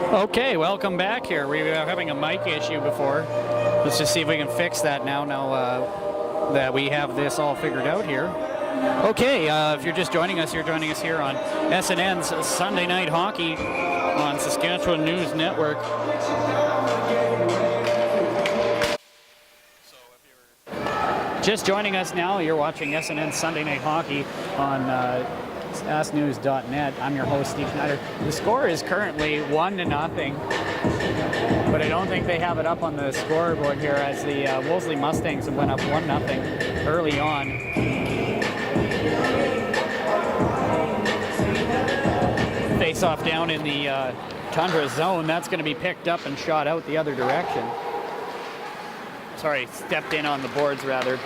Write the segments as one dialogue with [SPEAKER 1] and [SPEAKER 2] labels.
[SPEAKER 1] Okay, welcome back here. We were having a mic issue before. Let's just see if we can fix that now that we have this all figured out here. Okay, if you're just joining us, you're joining us here on SNN's Sunday Night Hockey on Saskatchewan News Network. Just joining us now, you're watching SNN Sunday Night Hockey on asknews.net. I'm your host, Steve Schneider. The score is currently 1-0, but I don't think they have it up on the scoreboard here as the Wolseley Mustangs have went up 1-0 early on. Face off down in the Tundra zone. That's going to be picked up and shot out the other direction. Sorry, stepped in on the boards rather.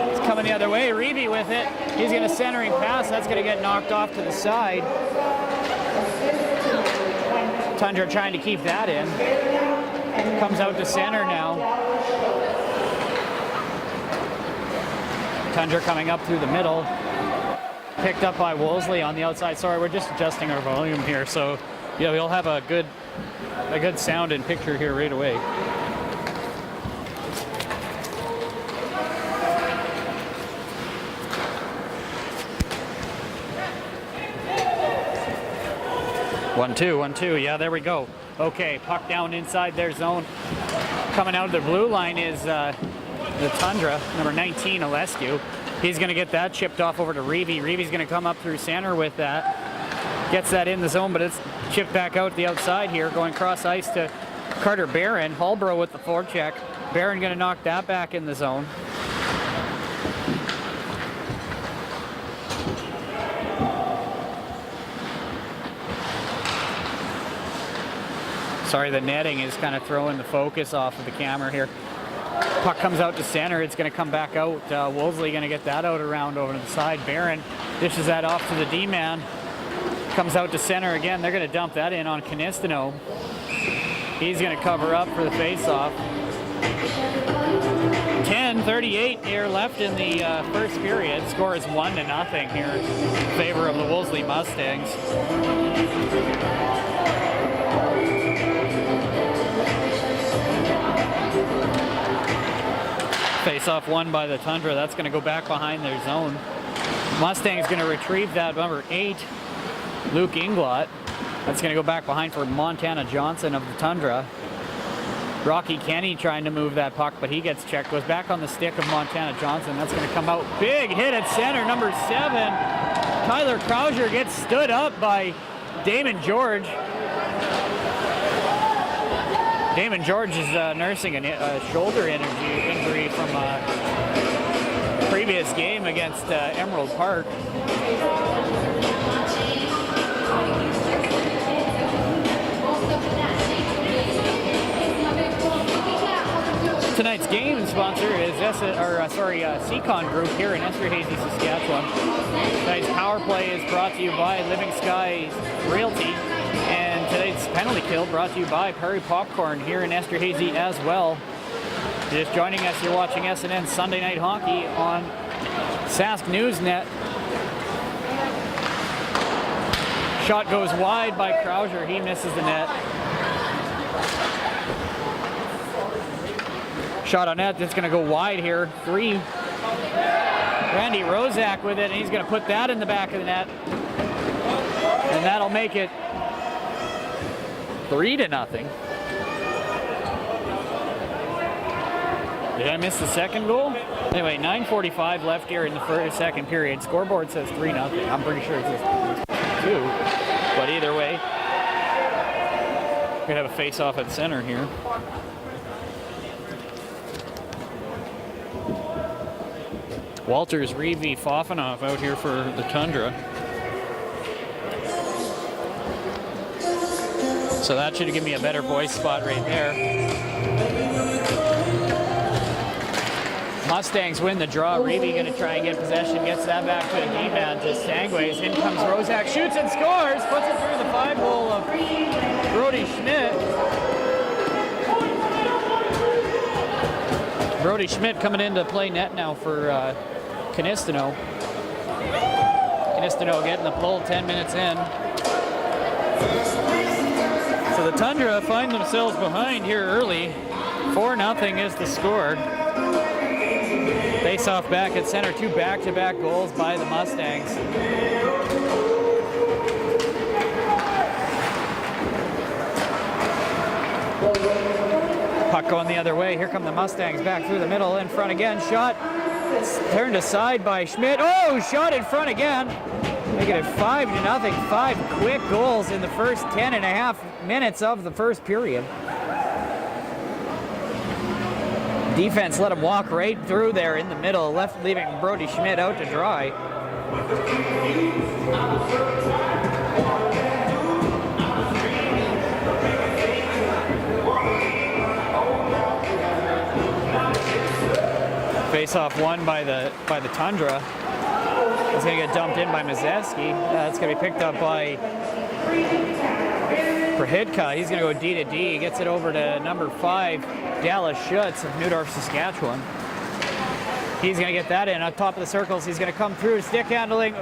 [SPEAKER 1] It's coming the other way. Reeve with it. He's going to centering pass. That's going to get knocked off to the side. Tundra trying to keep that in. Comes out to center now. Tundra coming up through the middle. Picked up by Wolseley on the outside. Sorry, we're just adjusting our volume here, so yeah, we'll have a good sound and picture here right away. One, two. Yeah, there we go. Okay, puck down inside their zone. Coming out of the blue line is the Tundra, number 19, Alescu. He's going to get that chipped off over to Reeve. Reeve's going to come up through center with that. Gets that in the zone, but it's chipped back out the outside here, going cross ice to Carter Barron. Holbrook with the forecheck. Barron going to knock that back in the zone. Sorry, the netting is kind of throwing the focus off of the camera here. Puck comes out to center. It's going to come back out. Wolseley going to get that out around over to the side. Barron dishes that off to the D-man. Comes out to center again. They're going to dump that in on Canistino. He's going to cover up for the face-off. 10:38 here left in the first period. Score is 1-0 here in favor of the Wolseley Mustangs. Face-off won by the Tundra. That's going to go back behind their zone. Mustang's going to retrieve that, number 8, Luke Inglot. That's going to go back behind for Montana Johnson of the Tundra. Rocky Kenny trying to move that puck, but he gets checked. Goes back on the stick of Montana Johnson. That's going to come out. Big hit at center, number 7. Tyler Krauser gets stood up by Damon George. Damon George is nursing a shoulder injury from a previous game against Emerald Park. Tonight's game sponsor is Seacon Group here in Esterhazy, Saskatchewan. Tonight's power play is brought to you by Living Skies Realty. And today's penalty kill brought to you by Perry Popcorn here in Esterhazy as well. Just joining us, you're watching SNN Sunday Night Hockey on Sask Newsnet. Shot goes wide by Krauser. He misses the net. Shot on net. That's going to go wide here. 3. Randy Rozak with it, and he's going to put that in the back of the net. And that'll make it 3-0. Did I miss the second goal? Anyway, 9:45 left here in the second period. Scoreboard says 3-0. I'm pretty sure it says 2. But either way, we're going to have a face-off at center here. Walters, Reeve, Fofanoff out here for the Tundra. So that should give me a better voice spot right there. Mustangs win the draw. Reeve going to try and get possession. Gets that back to the D-man to Sangways. In comes Rozak. Shoots and scores. Puts it through the 5-hole of Brody Schmidt. Brody Schmidt coming in to play net now for Canistino. Canistino getting the pull 10 minutes in. So the Tundra find themselves behind here early. 4-0 is the score. Face off back at center, 2 back-to-back goals by the Mustangs. Puck going the other way. Here come the Mustangs back through the middle, in front again. Shot turned aside by Schmidt. Oh, shot in front again. Making it 5-0. 5 quick goals in the first 10.5 minutes of the first period. Defense let him walk right through there in the middle, left leaving Brody Schmidt out to dry. Face-off won by the Tundra. It's going to get dumped in by Mazeski. That's going to be picked up by Prahidka. He's going to go D to D. He gets it over to number 5, Dallas Schutz of Newdorf, Saskatchewan. He's going to get that in on top of the circles. He's going to come through, stick handling.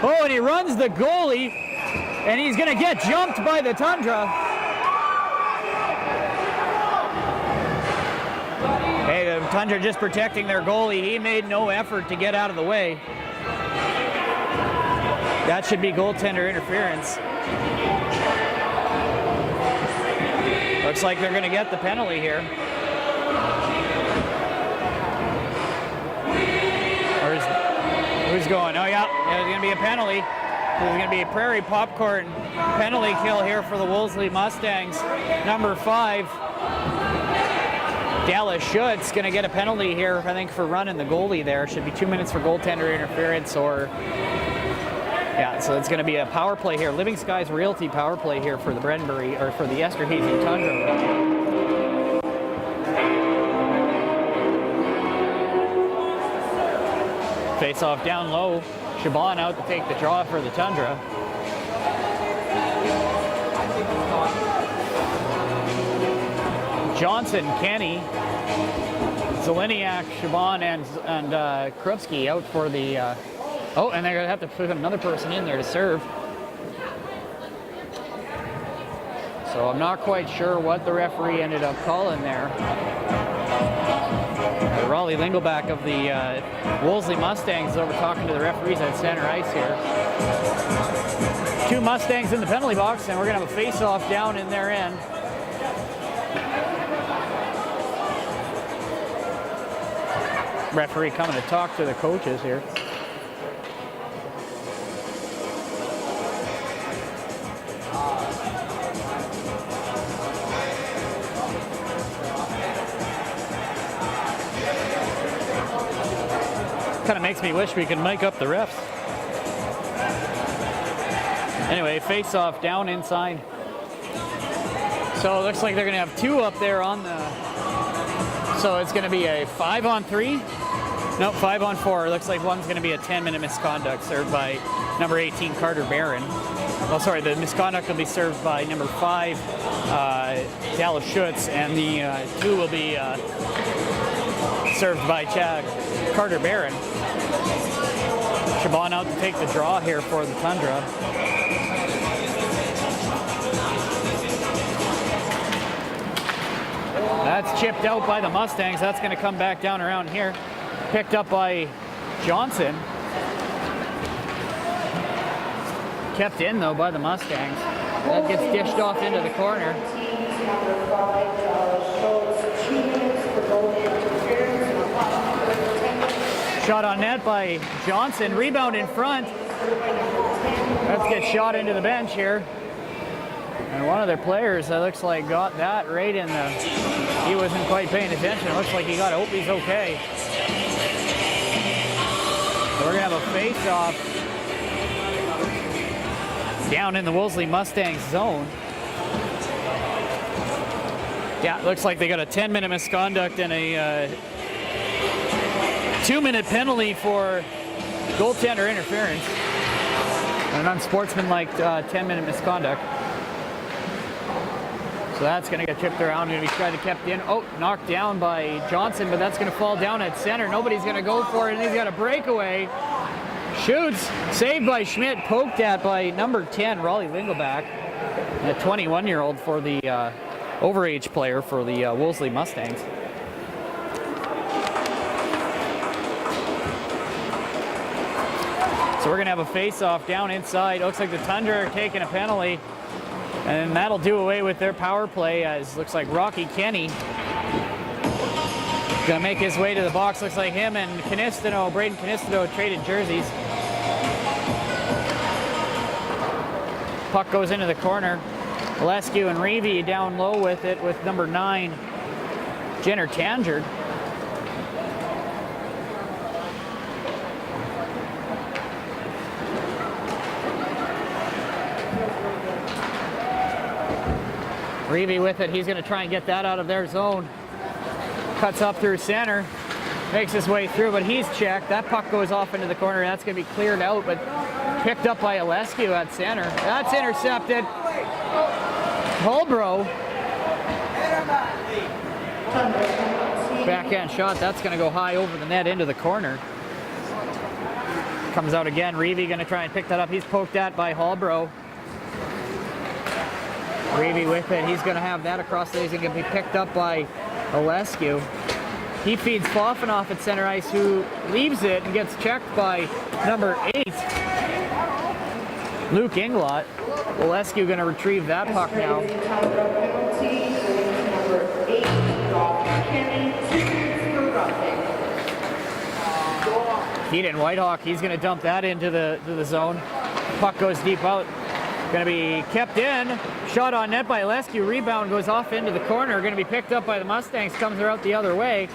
[SPEAKER 1] Oh, and he runs the goalie, and he's going to get jumped by the Tundra. Hey, the Tundra just protecting their goalie. He made no effort to get out of the way. That should be goaltender interference. Looks like they're going to get the penalty here. Who's going? Oh, yeah, there's going to be a penalty. There's going to be a Prairie Popcorn penalty kill here for the Wolseley Mustangs. Number 5, Dallas Schutz, going to get a penalty here, I think, for running the goalie there. Should be 2 minutes for goaltender interference or... Yeah, so it's going to be a power play here. Living Skies Realty power play here for the Brenbury, or for the Esterhazy Tundra. Face off down low. Chabon out to take the draw for the Tundra. Johnson, Kenny, Zeleniak, Chabon, and Krupski out for the... Oh, and they're going to have to put another person in there to serve. So I'm not quite sure what the referee ended up calling there. Raleigh Lingleback of the Wolseley Mustangs is over talking to the referees at center ice here. 2 Mustangs in the penalty box, and we're going to have a face-off down in their end. Referee coming to talk to the coaches here. Kind of makes me wish we could mic up the refs. Anyway, face off down inside. So it looks like they're going to have 2 up there on the... So it's going to be a 5-on-3. Nope, 5-on-4. It looks like one's going to be a 10-minute misconduct served by number 18, Carter Barron. Oh, sorry, the misconduct will be served by number 5, Dallas Schutz, and the 2 will be served by Carter Barron. Chabon out to take the draw here for the Tundra. That's chipped out by the Mustangs. That's going to come back down around here. Picked up by Johnson. Kept in, though, by the Mustangs. That gets dished off into the corner. Shot on net by Johnson. Rebound in front. Let's get shot into the bench here. And one of their players, that looks like, got that right in the... He wasn't quite paying attention. It looks like he got it. Hope he's okay. So we're going to have a face-off down in the Wolseley Mustangs zone. Yeah, it looks like they got a 10-minute misconduct and a 2-minute penalty for goaltender interference. An unsportsmanlike 10-minute misconduct. So that's going to get tipped around. Going to be tried to kept in. Oh, knocked down by Johnson, but that's going to fall down at center. Nobody's going to go for it, and he's got a breakaway. Shoots. Saved by Schmidt. Poked at by number 10, Raleigh Lingleback. A 21-year-old for the overage player for the Wolseley Mustangs. So we're going to have a face-off down inside. Looks like the Tundra are taking a penalty. And that'll do away with their power play, as looks like Rocky Kenny going to make his way to the box. Looks like him and Braden Canistino traded jerseys. Puck goes into the corner. Lescu and Reeve down low with it, with number 9, Jenner Tangerd. Reeve with it. He's going to try and get that out of their zone. Cuts up through center. Makes his way through, but he's checked. That puck goes off into the corner. That's going to be cleared out, but picked up by Lescu at center. That's intercepted. Holbrook. Backhand shot. That's going to go high over the net into the corner. Comes out again. Reeve going to try and pick that up. He's poked at by Holbrook. Reeve with it. He's going to have that across the ice. He's going to be picked up by Lescu. He feeds Foffenoff at center ice, who leaves it and gets checked by number 8, Luke Inglot. Lescu going to retrieve that puck now. Keaton Whitehawk, he's going to dump that into the zone. Puck goes deep out. Going to be kept in. Shot on net by Lescu. Rebound goes off into the corner. Going to be picked up by the Mustangs. Comes out the other way.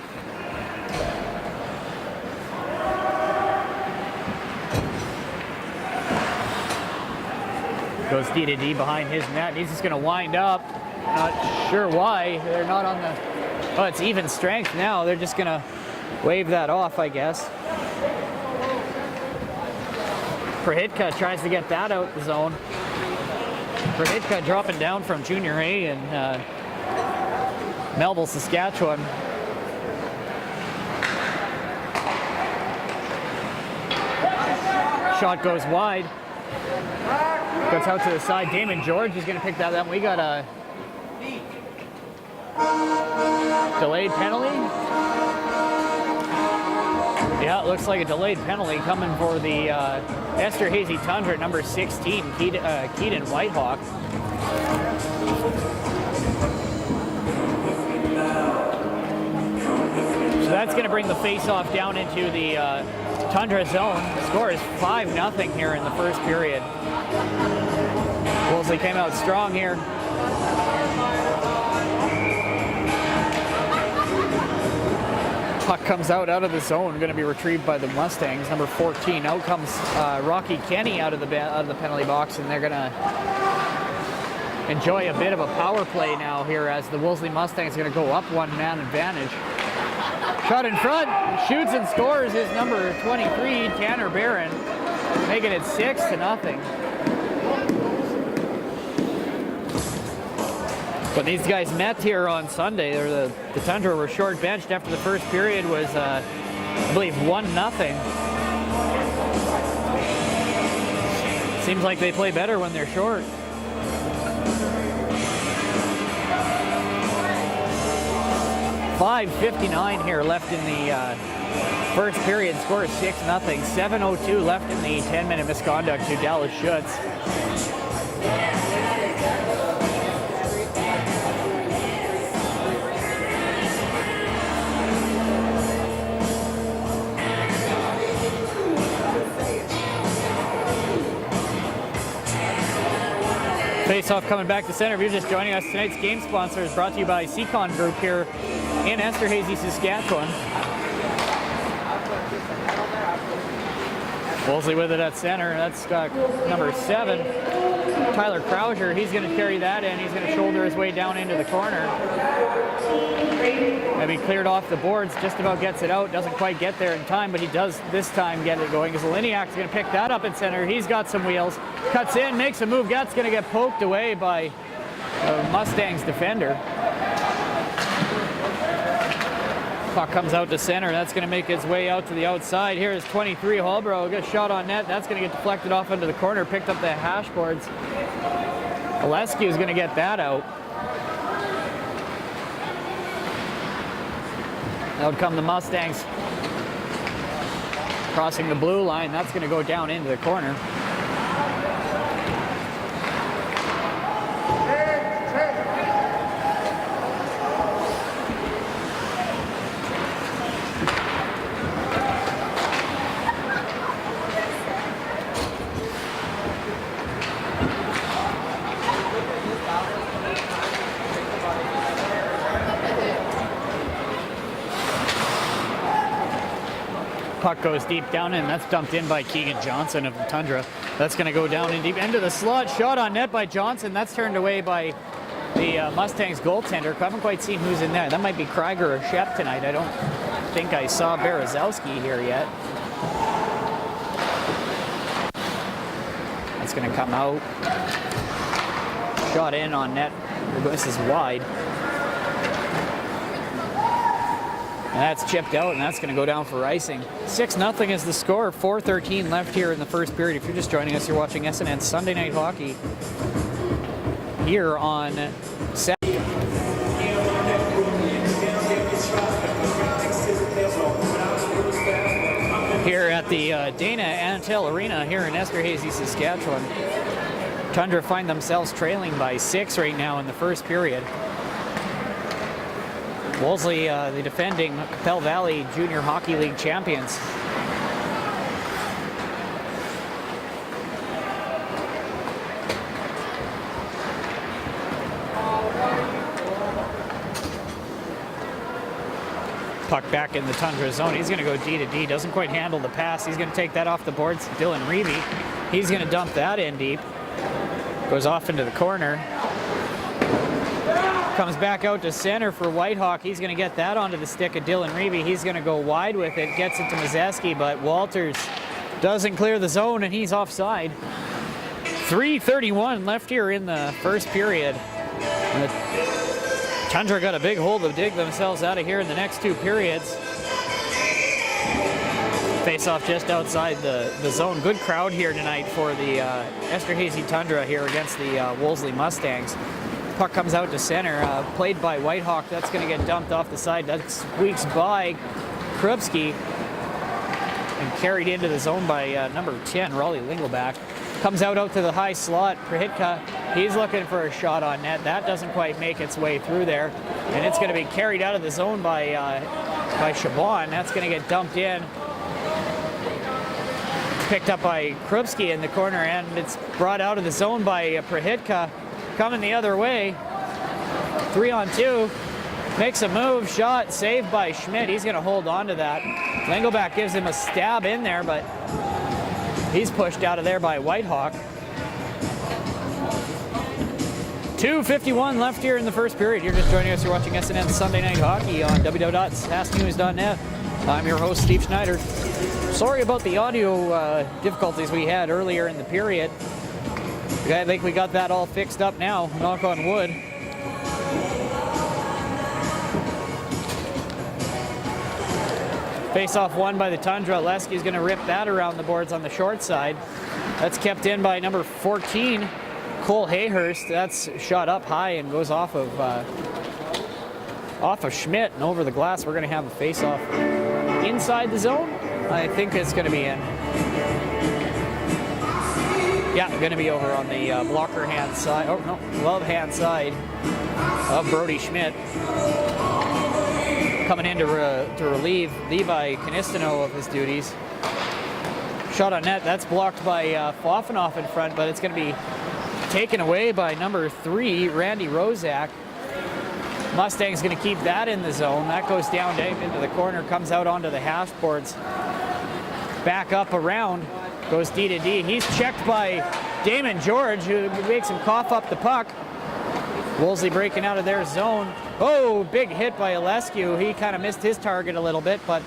[SPEAKER 1] Goes D to D behind his net. He's just going to wind up. Not sure why. They're not on the... Oh, it's even strength now. They're just going to wave that off, I guess. Prohitka tries to get that out the zone. Prohitka dropping down from Junior A in Melville, Saskatchewan. Shot goes wide. Goes out to the side. Damon George is going to pick that up. We got a delayed penalty. Yeah, it looks like a delayed penalty coming for the Esterhazy Tundra, number 16, Keaton Whitehawk. So that's going to bring the face-off down into the Tundra zone. The score is 5-0 here in the first period. Wolseley came out strong here. Puck comes out of the zone, going to be retrieved by the Mustangs. Number 14. Out comes Rocky Kenny out of the penalty box, and they're going to enjoy a bit of a power play now here, as the Wolseley Mustangs are going to go up one-man advantage. Shot in front, shoots and scores is number 23, Tanner Barron, making it 6-0. But these guys met here on Sunday. The Tundra were short benched after the first period was, I believe, 1-0. Seems like they play better when they're short. $5:59 here left in the first period. Score is 6-0. 7:02 left in the 10-minute misconduct to Dallas Schutz. Face-off coming back to center. If you're just joining us, tonight's game sponsor is brought to you by Seacon Group here in Esterhazy, Saskatchewan. Wolseley with it at center. That's number 7, Tyler Krauser. He's going to carry that in. He's going to shoulder his way down into the corner. Maybe cleared off the boards. Just about gets it out. Doesn't quite get there in time, but he does this time get it going. Because Liniak's going to pick that up in center. He's got some wheels. Cuts in, makes a move. That's going to get poked away by Mustangs defender. Puck comes out to center. That's going to make its way out to the outside. Here is 23, Holbrook. Gets shot on net. That's going to get deflected off into the corner. Picked up the hash boards. Oleski is going to get that out. Out come the Mustangs. Crossing the blue line, that's going to go down into the corner. Puck goes deep down, and that's dumped in by Keegan Johnson of the Tundra. That's going to go down in deep into the slot. Shot on net by Johnson. That's turned away by the Mustangs goaltender. I haven't quite seen who's in there. That might be Krieger or Shep tonight. I don't think I saw Berezowski here yet. That's going to come out. Shot in on net. This is wide. And that's chipped out, and that's going to go down for icing. 6-0 is the score. 4:13 left here in the first period. If you're just joining us, you're watching SNN Sunday Night Hockey here on Saturday. Here at the Dana Antal Arena here in Esterhazy, Saskatchewan. Tundra find themselves trailing by 6 right now in the first period. Wolseley, the defending Capel Valley Junior Hockey League champions. Puck back in the Tundra zone. He's going to go D to D. Doesn't quite handle the pass. He's going to take that off the boards. Dylan Reeve. He's going to dump that in deep. Goes off into the corner. Comes back out to center for Whitehawk. He's going to get that onto the stick of Dylan Reeve. He's going to go wide with it. Gets it to Mazeski, but Walters doesn't clear the zone, and he's offside. 3:31 left here in the first period. And the Tundra got a big hole to dig themselves out of here in the next 2 periods. Face off just outside the zone. Good crowd here tonight for the Esterhazy Tundra here against the Wolseley Mustangs. Puck comes out to center, played by Whitehawk. That's going to get dumped off the side. That squeaks by Krupski and carried into the zone by number 10, Raleigh Lingelback. Comes out to the high slot. Prahitka, he's looking for a shot on net. That doesn't quite make its way through there. And it's going to be carried out of the zone by Chabon. That's going to get dumped in. Picked up by Krupski in the corner, and it's brought out of the zone by Prahitka. Coming the other way. 3-on-2. Makes a move. Shot saved by Schmidt. He's going to hold on to that. Lingelback gives him a stab in there, but he's pushed out of there by Whitehawk. 2:51 left here in the first period. You're just joining us. You're watching SNN Sunday Night Hockey on www.sasknews.net. I'm your host, Steve Schneider. Sorry about the audio difficulties we had earlier in the period. I think we got that all fixed up now, knock on wood. Face-off won by the Tundra. Leski's going to rip that around the boards on the short side. That's kept in by number 14, Cole Hayhurst. That's shot up high and goes off of Schmidt and over the glass. We're going to have a face-off inside the zone. I think it's going to be in. Yeah, going to be over on the blocker hand side. Oh, no, glove hand side of Brody Schmidt. Coming in to relieve Levi Canistano of his duties. Shot on net. That's blocked by Foffenoff in front, but it's going to be taken away by number 3, Randy Rozak. Mustang's going to keep that in the zone. That goes down into the corner, comes out onto the hash boards. Back up around. Goes D to D. He's checked by Damon George, who makes him cough up the puck. Wolseley breaking out of their zone. Oh, big hit by Alescu. He kind of missed his target a little bit, but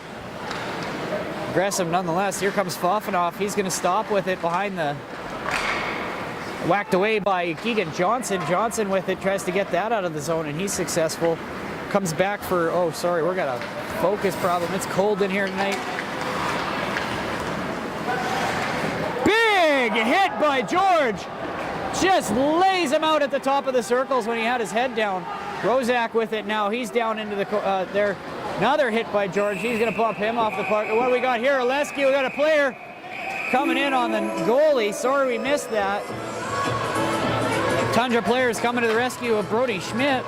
[SPEAKER 1] aggressive nonetheless. Here comes Foffenoff. He's going to stop with it behind the... Whacked away by Keegan Johnson. Johnson with it, tries to get that out of the zone, and he's successful. Comes back for... Oh, sorry, we've got a focus problem. It's cold in here tonight. Big hit by George. just lays him out at the top of the circles when he had his head down. Rozak with it now. He's down into the there. Another hit by George. He's going to bump him off the puck. What do we got here? Oleski, we got a player coming in on the goalie. Sorry we missed that. Tundra players coming to the rescue of Brody Schmidt.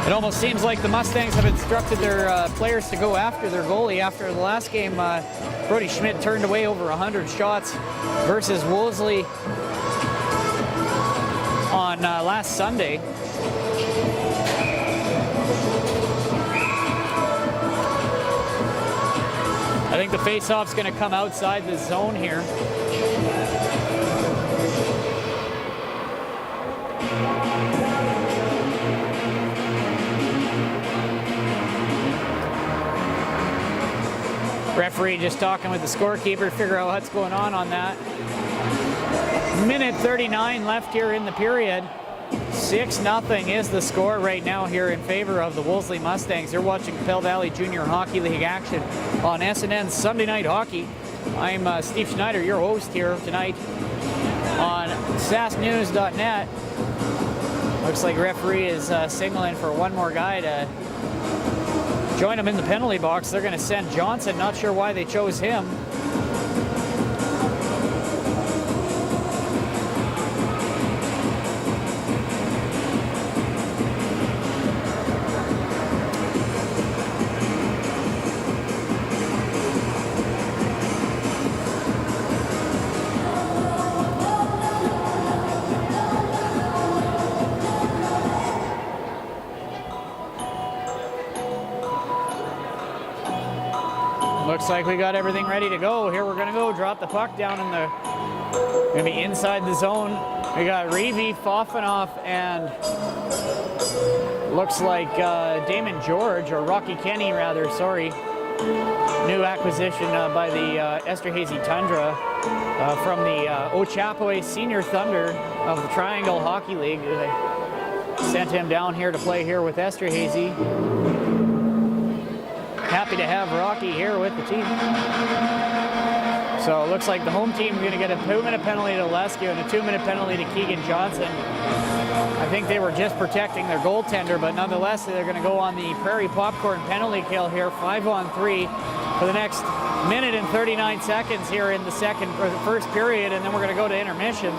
[SPEAKER 1] It almost seems like the Mustangs have instructed their players to go after their goalie. After the last game, Brody Schmidt turned away over 100 shots versus Wolseley on last Sunday. I think the face-off's going to come outside the zone here. Referee just talking with the scorekeeper to figure out what's going on that. Minute 39 left here in the period. 6-0 is the score right now here in favor of the Wolseley Mustangs. You're watching Pell Valley Junior Hockey League action on SNN Sunday Night Hockey. I'm Steve Schneider, your host here tonight on sasknews.net. Looks like referee is signaling for one more guy to join him in the penalty box. They're going to send Johnson. Not sure why they chose him. Looks like we got everything ready to go. Here we're gonna go drop the puck down in the, gonna be inside the zone. We got Reeve, Fofanoff, and looks like Damon George, or Rocky Kenny rather, sorry. New acquisition by the Esterhazy Tundra from the Ochapoe Senior Thunder of the Triangle Hockey League. They sent him down here to play here with Esterhazy. Happy to have Rocky here with the team. So it looks like the home team is going to get a 2-minute penalty to Oleski and a 2-minute penalty to Keegan Johnson. I think they were just protecting their goaltender, but nonetheless, they're going to go on the Prairie Popcorn penalty kill here, 5-on-3 for the next minute and 39 seconds here in the first period, and then we're going to go to intermission.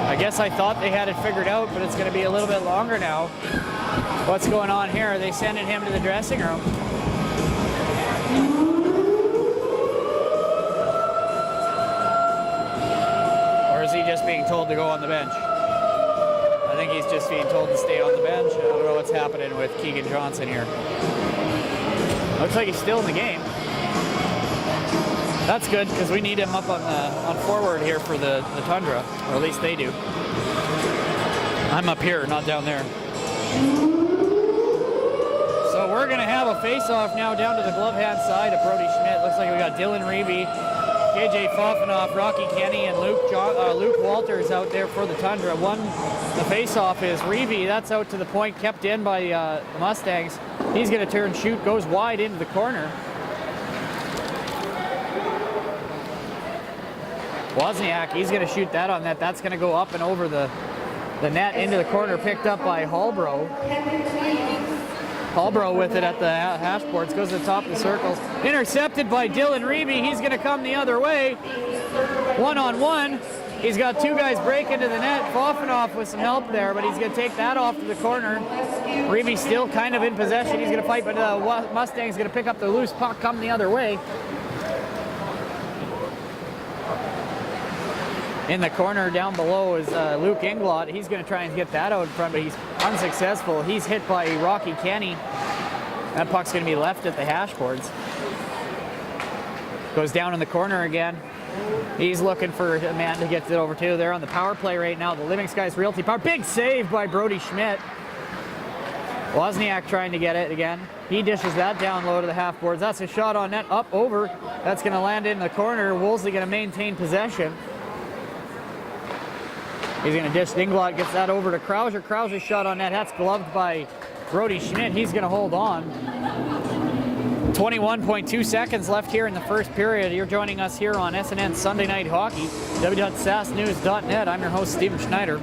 [SPEAKER 1] I guess I thought they had it figured out, but it's going to be a little bit longer now. What's going on here? Are they sending him to the dressing room? Or is he just being told to go on the bench? I think he's just being told to stay on the bench. I don't know what's happening with Keegan Johnson here. Looks like he's still in the game. That's good, because we need him up on forward here for the Tundra, or at least they do. I'm up here, not down there. So we're going to have a face-off now down to the glove hand side of Brody Schmidt. Looks like we got Dylan Reeve, KJ Fofanoff, Rocky Kenny, and Luke Walters out there for the Tundra. The face-off is Reeve. That's out to the point, kept in by the Mustangs. He's going to turn, shoot, goes wide into the corner. Wozniak, he's going to shoot that on net. That's going to go up and over the net into the corner, picked up by Hallbro. Hallbro with it at the hash boards, goes to the top of the circles. Intercepted by Dylan Reeve. He's going to come the other way. One-on-one. He's got two guys break into the net. Fofanoff with some help there, but he's going to take that off to the corner. Reeve still kind of in possession. He's going to fight, but Mustang's going to pick up the loose puck, come the other way. In the corner down below is Luke Inglot. He's going to try and get that out in front, but he's unsuccessful. He's hit by Rocky Kenny. That puck's going to be left at the hash boards. Goes down in the corner again. He's looking for a man to get it over to. They're on the power play right now. The Living Skies Realty Power. Big save by Brody Schmidt. Wozniak trying to get it again. He dishes that down low to the half boards. That's a shot on net, up over. That's going to land in the corner. Wolseley going to maintain possession. He's going to dish. Inglot gets that over to Krauser. Krauser's shot on net. That's gloved by Brody Schmidt. He's going to hold on. 21.2 seconds left here in the first period. You're joining us here on SNN Sunday Night Hockey, www.sasnews.net. I'm your host, Steven Schneider.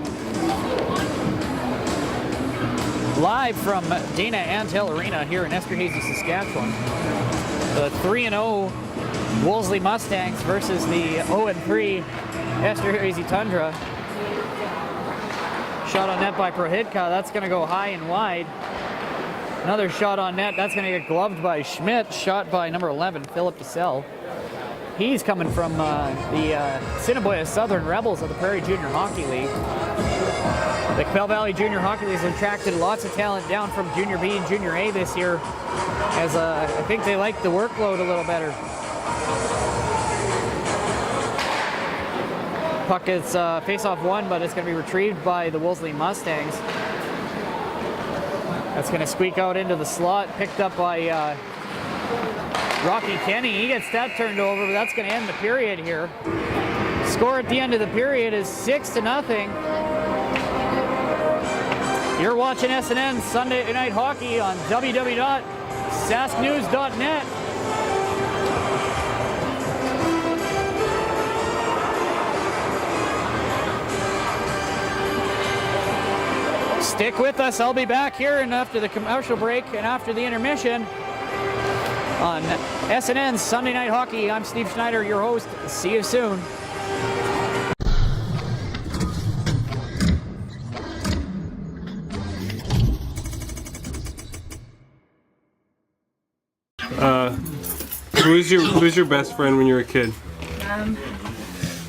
[SPEAKER 1] Live from Dana Antal Arena here in Esterhazy, Saskatchewan. The 3-0 Wolseley Mustangs versus the 0-3 Esterhazy Tundra. Shot on net by Prohidka. That's going to go high and wide. Another shot on net. That's going to get gloved by Schmidt. Shot by number 11, Philip DeSalle. He's coming from the Assiniboia Southern Rebels of the Prairie Junior Hockey League. The Capel Valley Junior Hockey League has attracted lots of talent down from Junior B and Junior A this year, as I think they like the workload a little better. Puck is face-off one, but it's going to be retrieved by the Wolseley Mustangs. That's going to squeak out into the slot, picked up by Rocky Kenny. He gets that turned over, but that's going to end the period here. Score at the end of the period is 6-0. You're watching SNN Sunday Night Hockey on www.sasknews.net. Stick with us. I'll be back here and after the commercial break and after the intermission on SNN Sunday Night Hockey. I'm Steve Schneider, your host. See you soon.
[SPEAKER 2] Who's your best friend when you were a kid?
[SPEAKER 3] I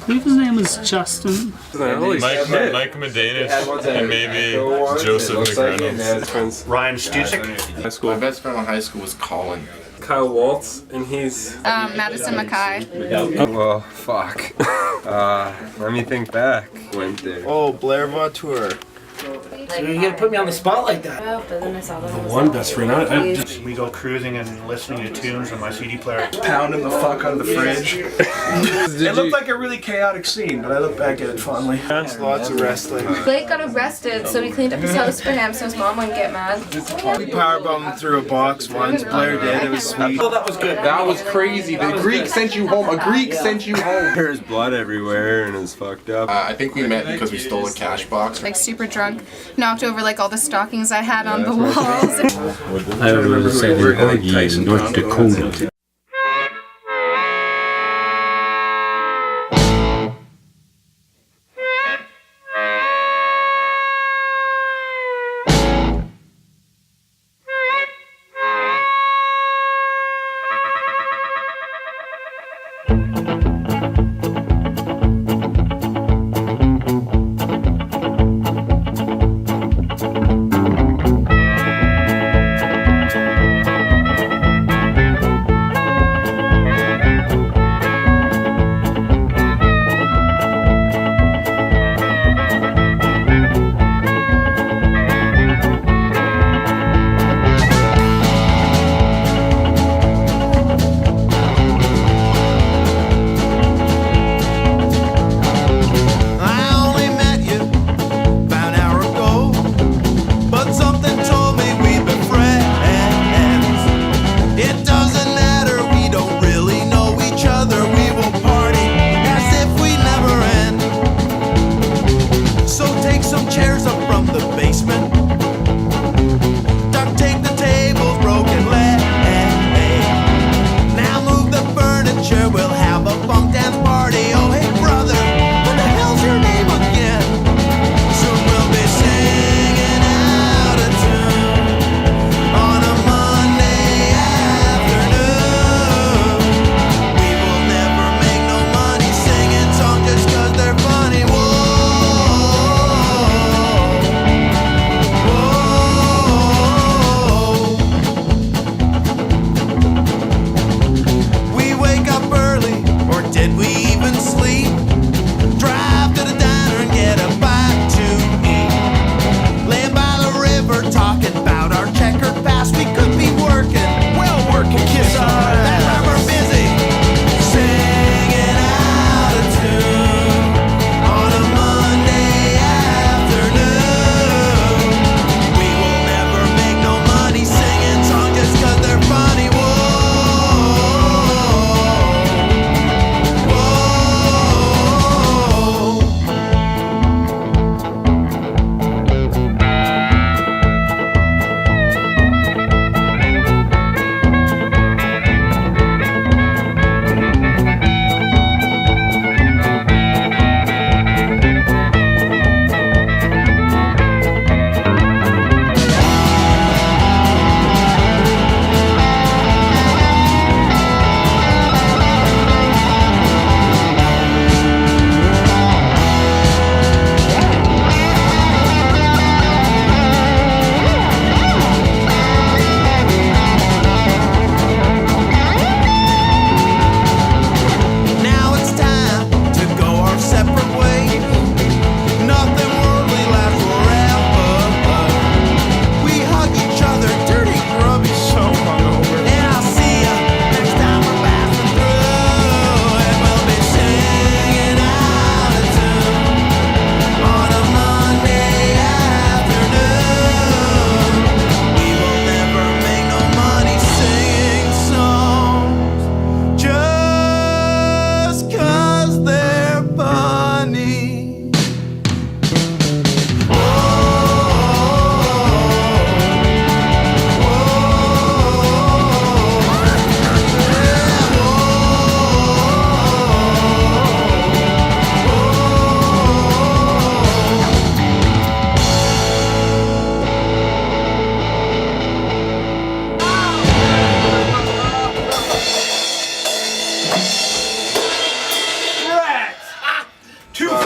[SPEAKER 3] believe his name was Justin.
[SPEAKER 4] Mike Medina and maybe Joseph McReynolds.
[SPEAKER 2] Ryan Stuczyk. High school.
[SPEAKER 5] My best friend in high school was Colin.
[SPEAKER 2] Kyle Waltz, and he's
[SPEAKER 6] Madison Mackay.
[SPEAKER 7] Well, fuck. Let me think back. Went there.
[SPEAKER 5] Oh, Blair Vautour.
[SPEAKER 8] So you're gonna put me on the spot like that?
[SPEAKER 6] Oh, but then I saw them.
[SPEAKER 2] one best friend.
[SPEAKER 9] We go cruising and listening to tunes on my CD player.
[SPEAKER 5] Pounding the fuck out of the fridge.
[SPEAKER 9] It looked like a really chaotic scene, but I look back at it fondly.
[SPEAKER 5] Lots of wrestling.
[SPEAKER 6] Blake got arrested, so we cleaned up his house for him so his mom wouldn't get mad.
[SPEAKER 5] We powerbombed through a box once. Blair did. It was sweet.
[SPEAKER 9] Oh, that was good.
[SPEAKER 5] That was crazy. The Greek sent you home. A Greek sent you home.
[SPEAKER 7] There's blood everywhere and it's fucked up.
[SPEAKER 5] I think we met because we stole a cash box.
[SPEAKER 6] Like super drunk, knocked over like all the stockings I had on the walls.
[SPEAKER 10] I was set in Orgy in North Dakota.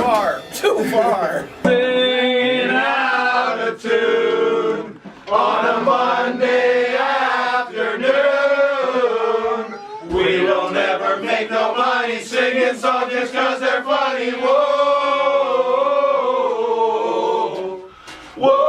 [SPEAKER 5] far. Too far.
[SPEAKER 9] Singing out of tune on a Monday afternoon. We will never make no money singing songs just 'cause they're funny. Whoa, whoa.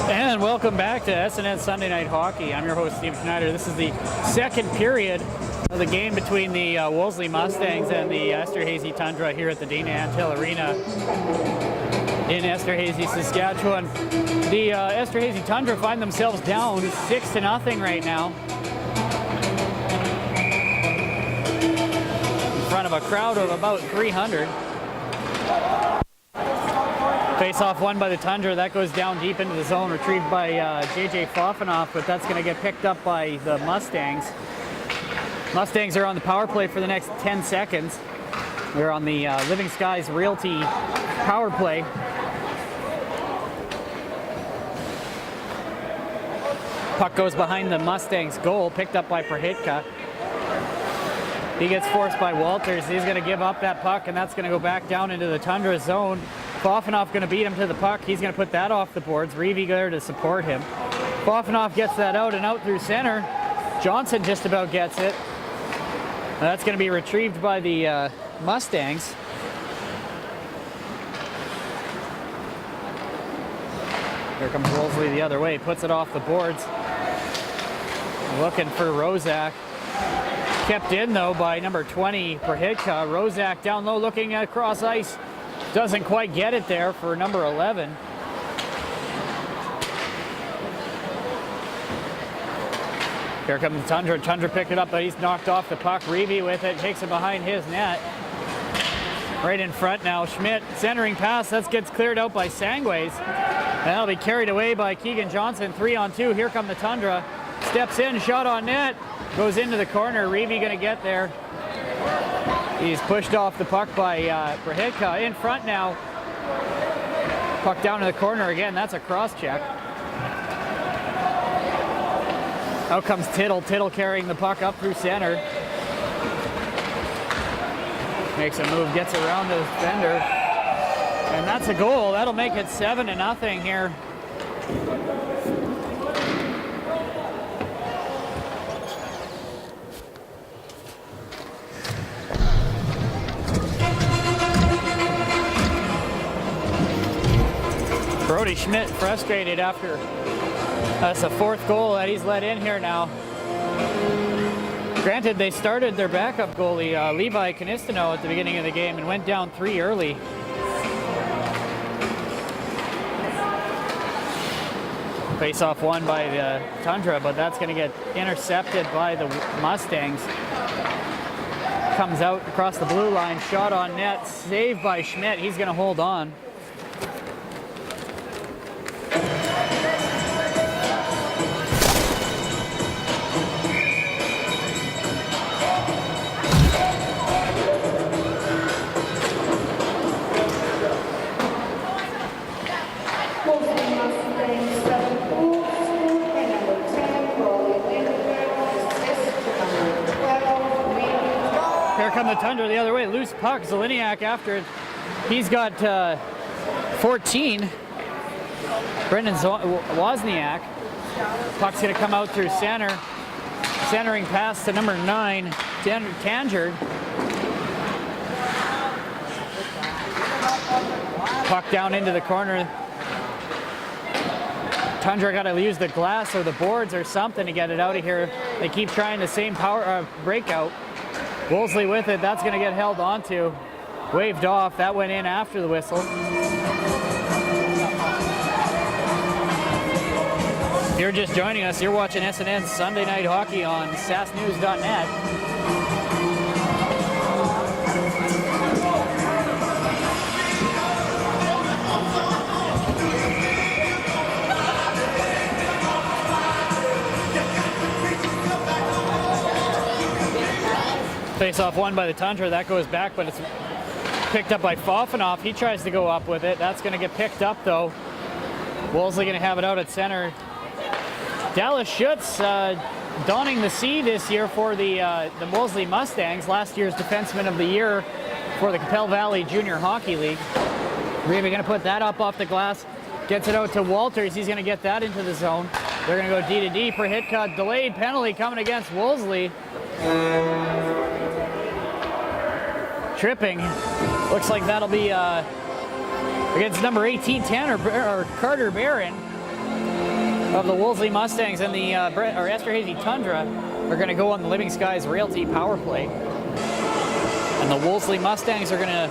[SPEAKER 1] And welcome back to SNN Sunday Night Hockey. I'm your host, Steve Schneider. This is the second period of the game between the Wolseley Mustangs and the Esterhazy Tundra here at the Dana Antal Arena in Esterhazy, Saskatchewan. The Esterhazy Tundra find themselves down 6-0 right now, in front of a crowd of about 300. Face-off won by the Tundra. That goes down deep into the zone, retrieved by JJ Fofanoff, but that's going to get picked up by the Mustangs. Mustangs are on the power play for the next 10 seconds. They're on the Living Skies Realty power play. Puck goes behind the Mustangs' goal, picked up by Perhitka. He gets forced by Walters. He's going to give up that puck, and that's going to go back down into the Tundra zone. Fofanoff going to beat him to the puck. He's going to put that off the boards. Reeve there to support him. Fofanoff gets that out and out through center. Johnson just about gets it. That's going to be retrieved by the Mustangs. Here comes Wolseley the other way. Puts it off the boards. Looking for Rozak. Kept in though by number 20, Perhitka. Rozak down low looking across ice. Doesn't quite get it there for number 11. Here comes the Tundra. Tundra picked it up, but he's knocked off the puck. Reeve with it, takes it behind his net. Right in front now, Schmidt centering pass. That gets cleared out by Sangways. That'll be carried away by Keegan Johnson. 3-on-2. Here come the Tundra. Steps in, shot on net. Goes into the corner. Reeve gonna get there. He's pushed off the puck by Perhitka. In front now. Puck down to the corner again. That's a cross check. Out comes Tittle. Tittle carrying the puck up through center. Makes a move, gets around the defender. And that's a goal. That'll make it 7-0 here. Brody Schmidt frustrated after that's the fourth goal that he's let in here now. Granted, they started their backup goalie, Levi Canistano, at the beginning of the game and went down 3 early. Face-off won by the Tundra, but that's going to get intercepted by the Mustangs. Comes out across the blue line, shot on net, saved by Schmidt. He's going to hold on. Here come the Tundra the other way. Loose puck. Zeliniak after it. He's got 14. Brendan Wozniak. Puck's going to come out through center. Centering pass to number 9, Tangered. Puck down into the corner. Tundra got to use the glass or the boards or something to get it out of here. They keep trying the same power breakout. Wolseley with it. That's going to get held onto. Waved off. That went in after the whistle. If you're just joining us, you're watching SNN Sunday Night Hockey on sasknews.net. Face-off won by the Tundra. That goes back, but it's picked up by Fofanoff. He tries to go up with it. That's going to get picked up, though. Wolseley going to have it out at center. Dallas Schutz donning the C this year for the Wolseley Mustangs, last year's Defenseman of the Year for the Capel Valley Junior Hockey League. Reeve going to put that up off the glass. Gets it out to Walters. He's going to get that into the zone. They're going to go D to D. Perhitka, delayed penalty coming against Wolseley. Tripping. Looks like that'll be against number 18, Tanner or Carter Barron of the Wolseley Mustangs, and the Esterhazy Tundra are going to go on the Living Skies Realty power play. And the Wolseley Mustangs are going to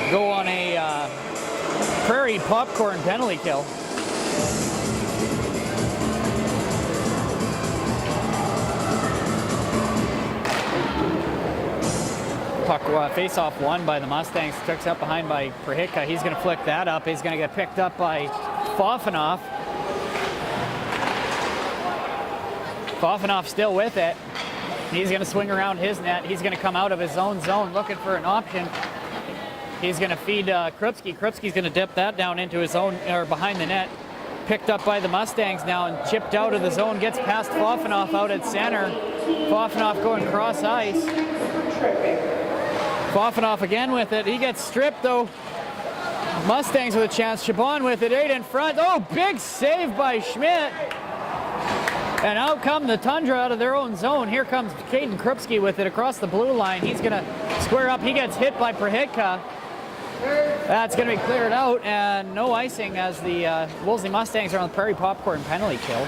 [SPEAKER 1] go on a Prairie Popcorn penalty kill. Puck face-off won by the Mustangs. Tucks up behind by Perhitka. He's going to flick that up. He's going to get picked up by Fofanoff. Fofanoff still with it. He's going to swing around his net. He's going to come out of his own zone looking for an option. He's going to feed Krupski. Krupski's going to dip that down into his own, or behind the net. Picked up by the Mustangs now and chipped out of the zone. Gets past Fofanoff out at center. Fofanoff going cross ice. Fofanoff again with it. He gets stripped though. Mustangs with a chance. Chabon with it, 8 in front. Oh, big save by Schmidt. And out come the Tundra out of their own zone. Here comes Caden Krupski with it across the blue line. He's going to square up. He gets hit by Perhitka. That's going to be cleared out, and no icing as the Wolseley Mustangs are on the Prairie Popcorn penalty kill.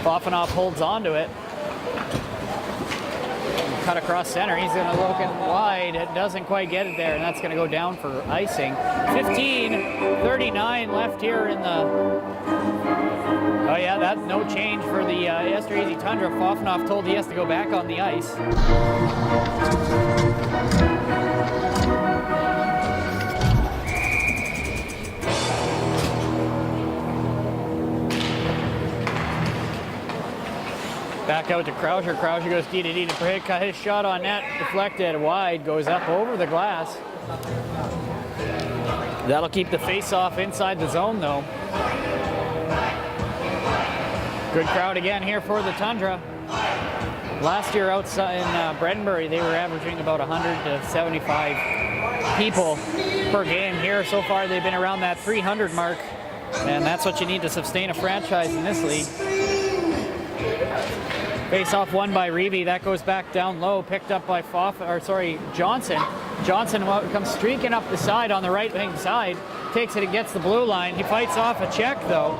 [SPEAKER 1] Fofanoff holds on to it. Cut across center. He's going to look it wide. It doesn't quite get it there, and that's going to go down for icing. 15:39 left here in the... Oh yeah, that's no change for the Esterhazy Tundra. Fofanoff told he has to go back on the ice. Back out to Krauser. Krauser goes D to D to Perhitka. His shot on net deflected wide, goes up over the glass. That'll keep the face-off inside the zone, though. Good crowd again here for the Tundra. Last year outside in Bredenbury, they were averaging about 100 to 75 people per game. Here so far, they've been around that 300 mark, and that's what you need to sustain a franchise in this league. Face-off won by Reeve. That goes back down low, picked up by Johnson. Johnson comes streaking up the side on the right-wing side, takes it and gets the blue line. He fights off a check, though.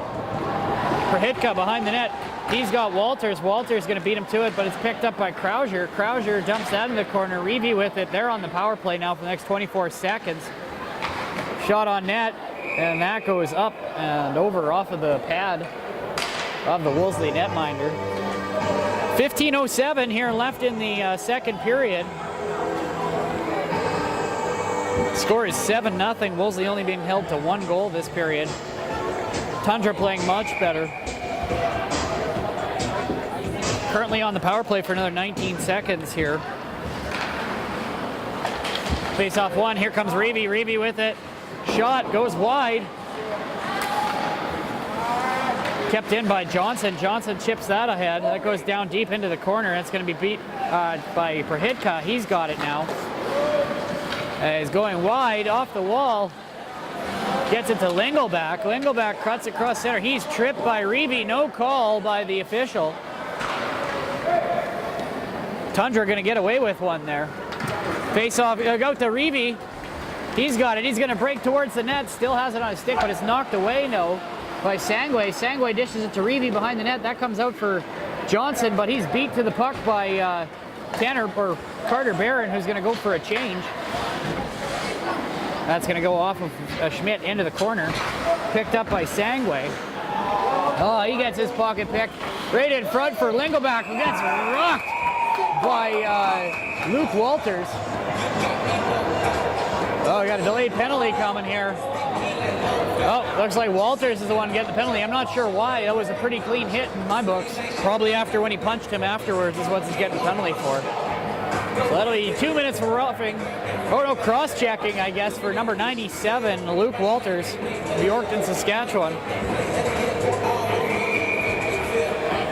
[SPEAKER 1] Perhitka behind the net. He's got Walters. Walters going to beat him to it, but it's picked up by Krauser. Krauser dumps that in the corner. Reeve with it. They're on the power play now for the next 24 seconds. Shot on net, and that goes up and over off of the pad of the Wolseley netminder. 15:07 here left in the second period. Score is 7-0. Wolseley only being held to 1 goal this period. Tundra playing much better. Currently on the power play for another 19 seconds here. Face-off one. Here comes Reeve. Reeve with it. Shot goes wide. Kept in by Johnson. Johnson chips that ahead. That goes down deep into the corner. That's going to be beat by Perhitka. He's got it now. He's going wide off the wall. Gets it to Lingelbach. Lingelbach cuts across center. He's tripped by Reeve. No call by the official. Tundra going to get away with one there. Face off. Out to Reeve. He's got it. He's going to break towards the net. Still has it on his stick, but it's knocked away now by Sangway. Sangway dishes it to Reeve behind the net. That comes out for Johnson, but he's beat to the puck by Carter Barron, who's going to go for a change. That's going to go off of Schmidt into the corner. Picked up by Sangway. Oh, he gets his pocket pick. Right in front for Lingelbach, who gets rocked by Luke Walters. Oh, we got a delayed penalty coming here. Oh, looks like Walters is the one getting the penalty. I'm not sure why. That was a pretty clean hit in my books. Probably after when he punched him afterwards is what he's getting the penalty for. So that'll be 2 minutes for roughing. Oh no, cross-checking, I guess, for number 97, Luke Walters, Yorkton, Saskatchewan.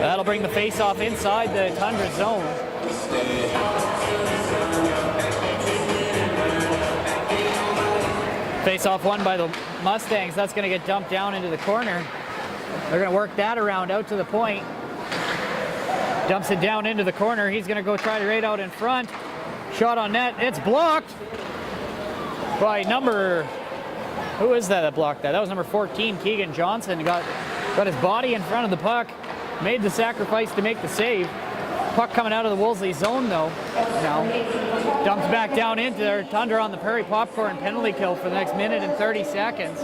[SPEAKER 1] That'll bring the face-off inside the Tundra zone. Face-off won by the Mustangs. That's going to get dumped down into the corner. They're going to work that around out to the point. Dumps it down into the corner. He's going to go try to right out in front. Shot on net. It's blocked by number... Who is that blocked that? That was number 14, Keegan Johnson. Got his body in front of the puck. Made the sacrifice to make the save. Puck coming out of the Wolseley zone, though. Now, dumps back down into their Tundra on the Prairie Popcorn penalty kill for the next minute and 30 seconds.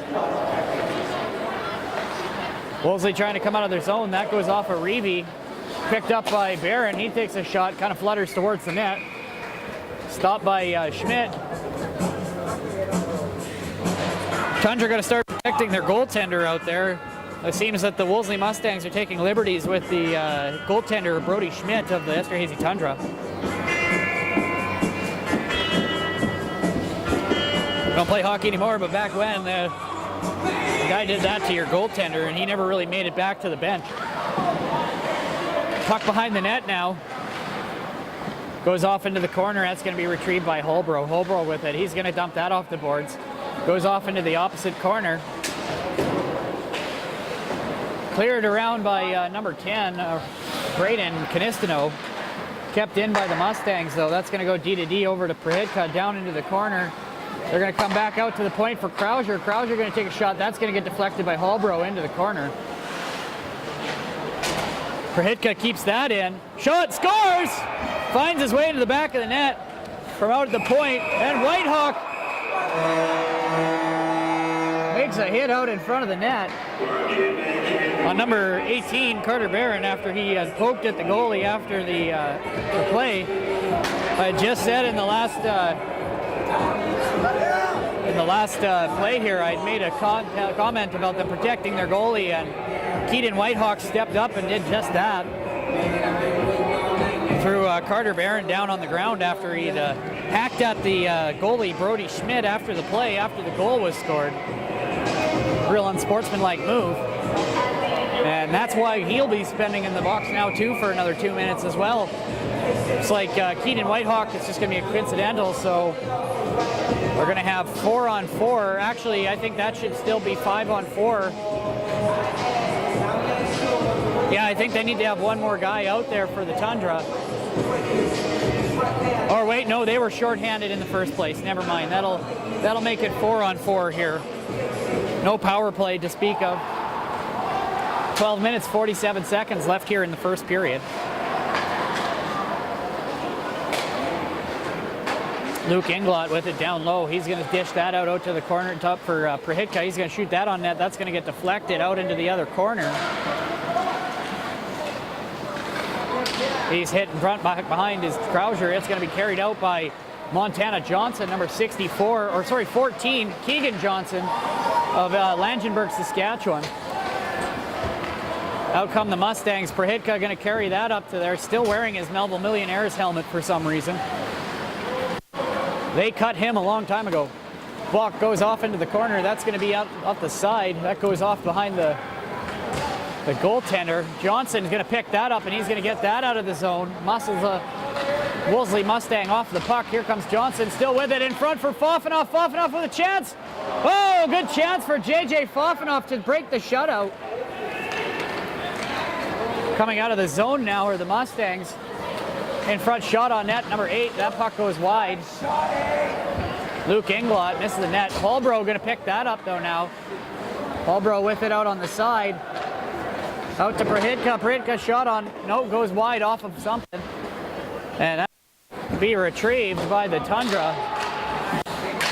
[SPEAKER 1] Wolseley trying to come out of their zone. That goes off of Reeve. Picked up by Barron. He takes a shot, kind of flutters towards the net. Stopped by Schmidt. Tundra going to start protecting their goaltender out there. It seems that the Wolseley Mustangs are taking liberties with the goaltender, Brody Schmidt of the Esterhazy Tundra. Don't play hockey anymore, but back when, the guy did that to your goaltender, and he never really made it back to the bench. Puck behind the net now. Goes off into the corner. That's going to be retrieved by Holbrook. Holbrook with it. He's going to dump that off the boards. Goes off into the opposite corner. Cleared around by number 10, Braden Canistino. Kept in by the Mustangs, though. That's going to go D-to-D over to Prahitka, down into the corner. They're going to come back out to the point for Krauser. Krauser going to take a shot. That's going to get deflected by Holbrook into the corner. Prahitka keeps that in. Shot, scores! Finds his way to the back of the net from out at the point. And Whitehawk makes a hit out in front of the net on number 18, Carter Barron, after he poked at the goalie after the play. I just said in the last play here, I'd made a comment about them protecting their goalie, and Keaton Whitehawk stepped up and did just that. Threw Carter Barron down on the ground after he'd hacked at the goalie, Brody Schmidt, after the play, after the goal was scored. Real unsportsmanlike move. And that's why he'll be spending in the box now, too, for another 2 minutes as well. It's like Keaton Whitehawk, it's just going to be a coincidental, so we're going to have 4-on-4. Actually, I think that should still be 5-on-4. Yeah, I think they need to have one more guy out there for the Tundra. Or wait, no, they were shorthanded in the first place. Never mind. That'll make it 4-on-4 here. No power play to speak of. 12 minutes, 47 seconds left here in the first period. Luke Inglot with it down low. He's going to dish that out to the corner top for Prahitka. He's going to shoot that on net. That's going to get deflected out into the other corner. He's hit in front behind his Krauser. It's going to be carried out by Montana Johnson, number 14, Keegan Johnson of Langenburg, Saskatchewan. Out come the Mustangs. Prahitka going to carry that up to there, still wearing his Melville Millionaires helmet for some reason. They cut him a long time ago. Block goes off into the corner. That's going to be out off the side. That goes off behind the goaltender. Johnson's going to pick that up, and he's going to get that out of the zone. Muscles Wolseley Mustang off the puck. Here comes Johnson, still with it in front for Fofanoff. Fofanoff with a chance. Oh, good chance for J.J. Fofanoff to break the shutout. Coming out of the zone now are the Mustangs. In front, shot on net, number 8. That puck goes wide. Luke Inglot misses the net. Holbrook going to pick that up though now. Holbrook with it out on the side. Out to Prahitka. Prahitka shot on, no, goes wide off of something. And that will be retrieved by the Tundra.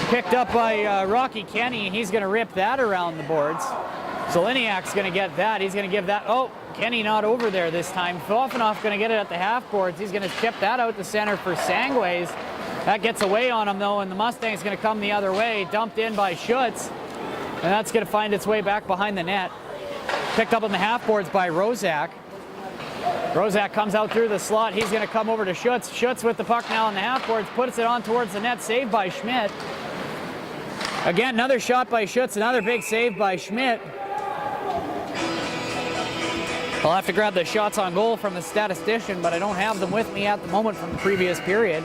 [SPEAKER 1] Picked up by Rocky Kenny. He's going to rip that around the boards. Zeleniak's going to get that. He's going to give that. Oh, Kenny not over there this time. Fofanoff going to get it at the half boards. He's going to chip that out the center for Sangways. That gets away on him though, and the Mustang's going to come the other way. Dumped in by Schutz. And that's going to find its way back behind the net. Picked up on the half boards by Rozak. Rozak comes out through the slot. He's going to come over to Schutz. Schutz with the puck now on the half boards. Puts it on towards the net. Saved by Schmidt. Again, another shot by Schutz. Another big save by Schmidt. I'll have to grab the shots on goal from the statistician, but I don't have them with me at the moment from the previous period.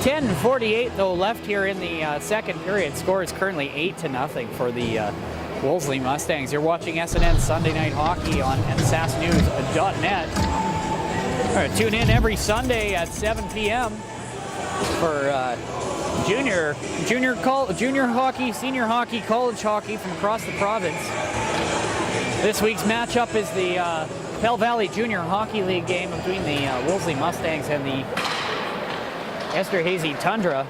[SPEAKER 1] 10:48 though left here in the second period. Score is currently 8-0 for the Wolseley Mustangs. You're watching SNN Sunday Night Hockey on sasknews.net. All right, tune in every Sunday at 7 p.m. for junior hockey, senior hockey, college hockey from across the province. This week's matchup is the Pell Valley Junior Hockey League game between the Wolseley Mustangs and the Esterhazy Tundra.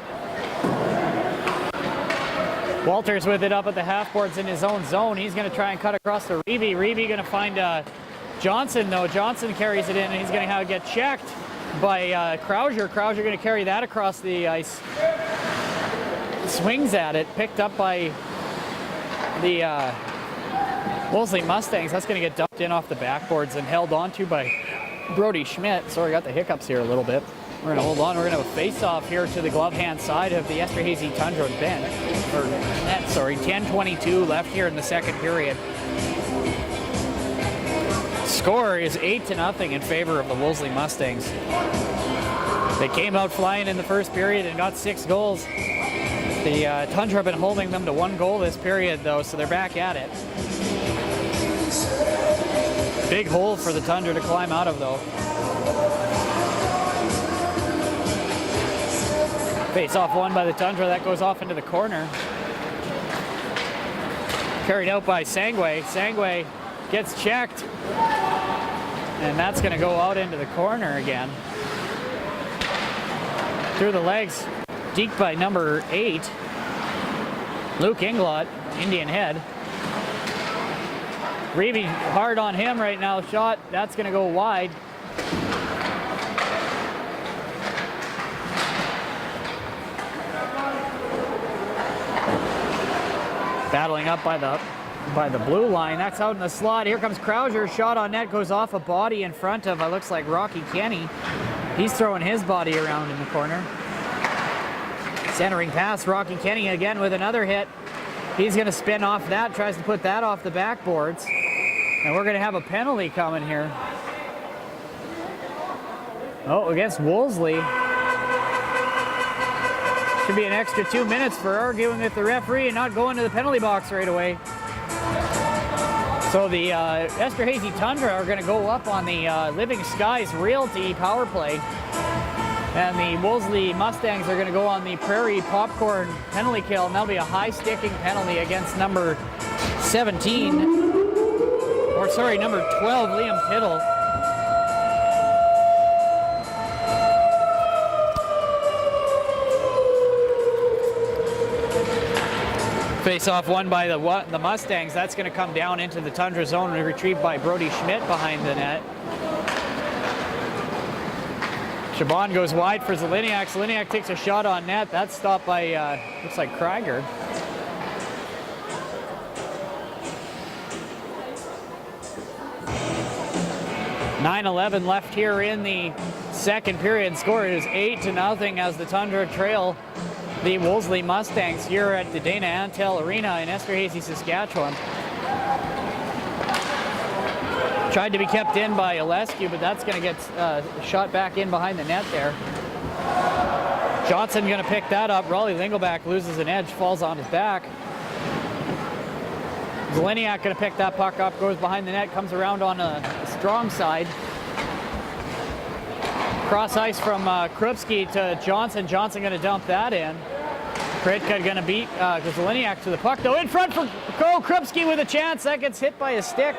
[SPEAKER 1] Walters with it up at the half boards in his own zone. He's going to try and cut across to Reeby. Reeby going to find Johnson though. Johnson carries it in and he's going to have to get checked by Krauser. Krauser going to carry that across the ice. Swings at it, picked up by the Wolseley Mustangs. That's going to get dumped in off the backboards and held onto by Brody Schmidt. Sorry, got the hiccups here a little bit. We're going to hold on. We're going to have a face-off here to the glove-hand side of the Esterhazy Tundra bench. Or net, sorry. 10:22 left here in the second period. Score is 8-0 in favor of the Wolseley Mustangs. They came out flying in the first period and got 6 goals. The Tundra have been holding them to 1 goal this period, though, so they're back at it. Big hole for the Tundra to climb out of, though. Face-off won by the Tundra. That goes off into the corner. Carried out by Sangway. Sangway gets checked. And that's going to go out into the corner again. Through the legs. Deked by number 8. Luke Inglot, Indian Head. Reeby hard on him right now. Shot. That's going to go wide. Battling up by the blue line. That's out in the slot. Here comes Krauser. Shot on net goes off a body in front of, it looks like Rocky Kenny. He's throwing his body around in the corner. Centering pass, Rocky Kenny again with another hit. He's going to spin off that, tries to put that off the backboards. And we're going to have a penalty coming here. Oh, against Wolseley. Should be an extra 2 minutes for arguing with the referee and not going to the penalty box right away. So the Esterhazy Tundra are going to go up on the Living Skies Realty power play. And the Wolseley Mustangs are going to go on the Prairie Popcorn penalty kill. And that'll be a high sticking penalty against number 17. Or sorry, number 12, Liam Tittle. Face-off won by the Mustangs. That's going to come down into the Tundra zone and retrieved by Brody Schmidt behind the net. Chabon goes wide for Zeleniak. Zeleniak takes a shot on net. That's stopped by, looks like Krieger. .9:11 left here in the second period. Score is 8-0 as the Tundra trail the Wolseley Mustangs here at the Dana Antal Arena in Esterhazy, Saskatchewan. Tried to be kept in by Olescu, but that's going to get shot back in behind the net there. Johnson going to pick that up. Raleigh Lingelback loses an edge, falls on his back. Zeleniak going to pick that puck up, goes behind the net, comes around on a strong side. Cross ice from Krupski to Johnson. Johnson going to dump that in. Pritka gonna beat Kozoliniak to the puck though. In front for Krupski with a chance. That gets hit by a stick.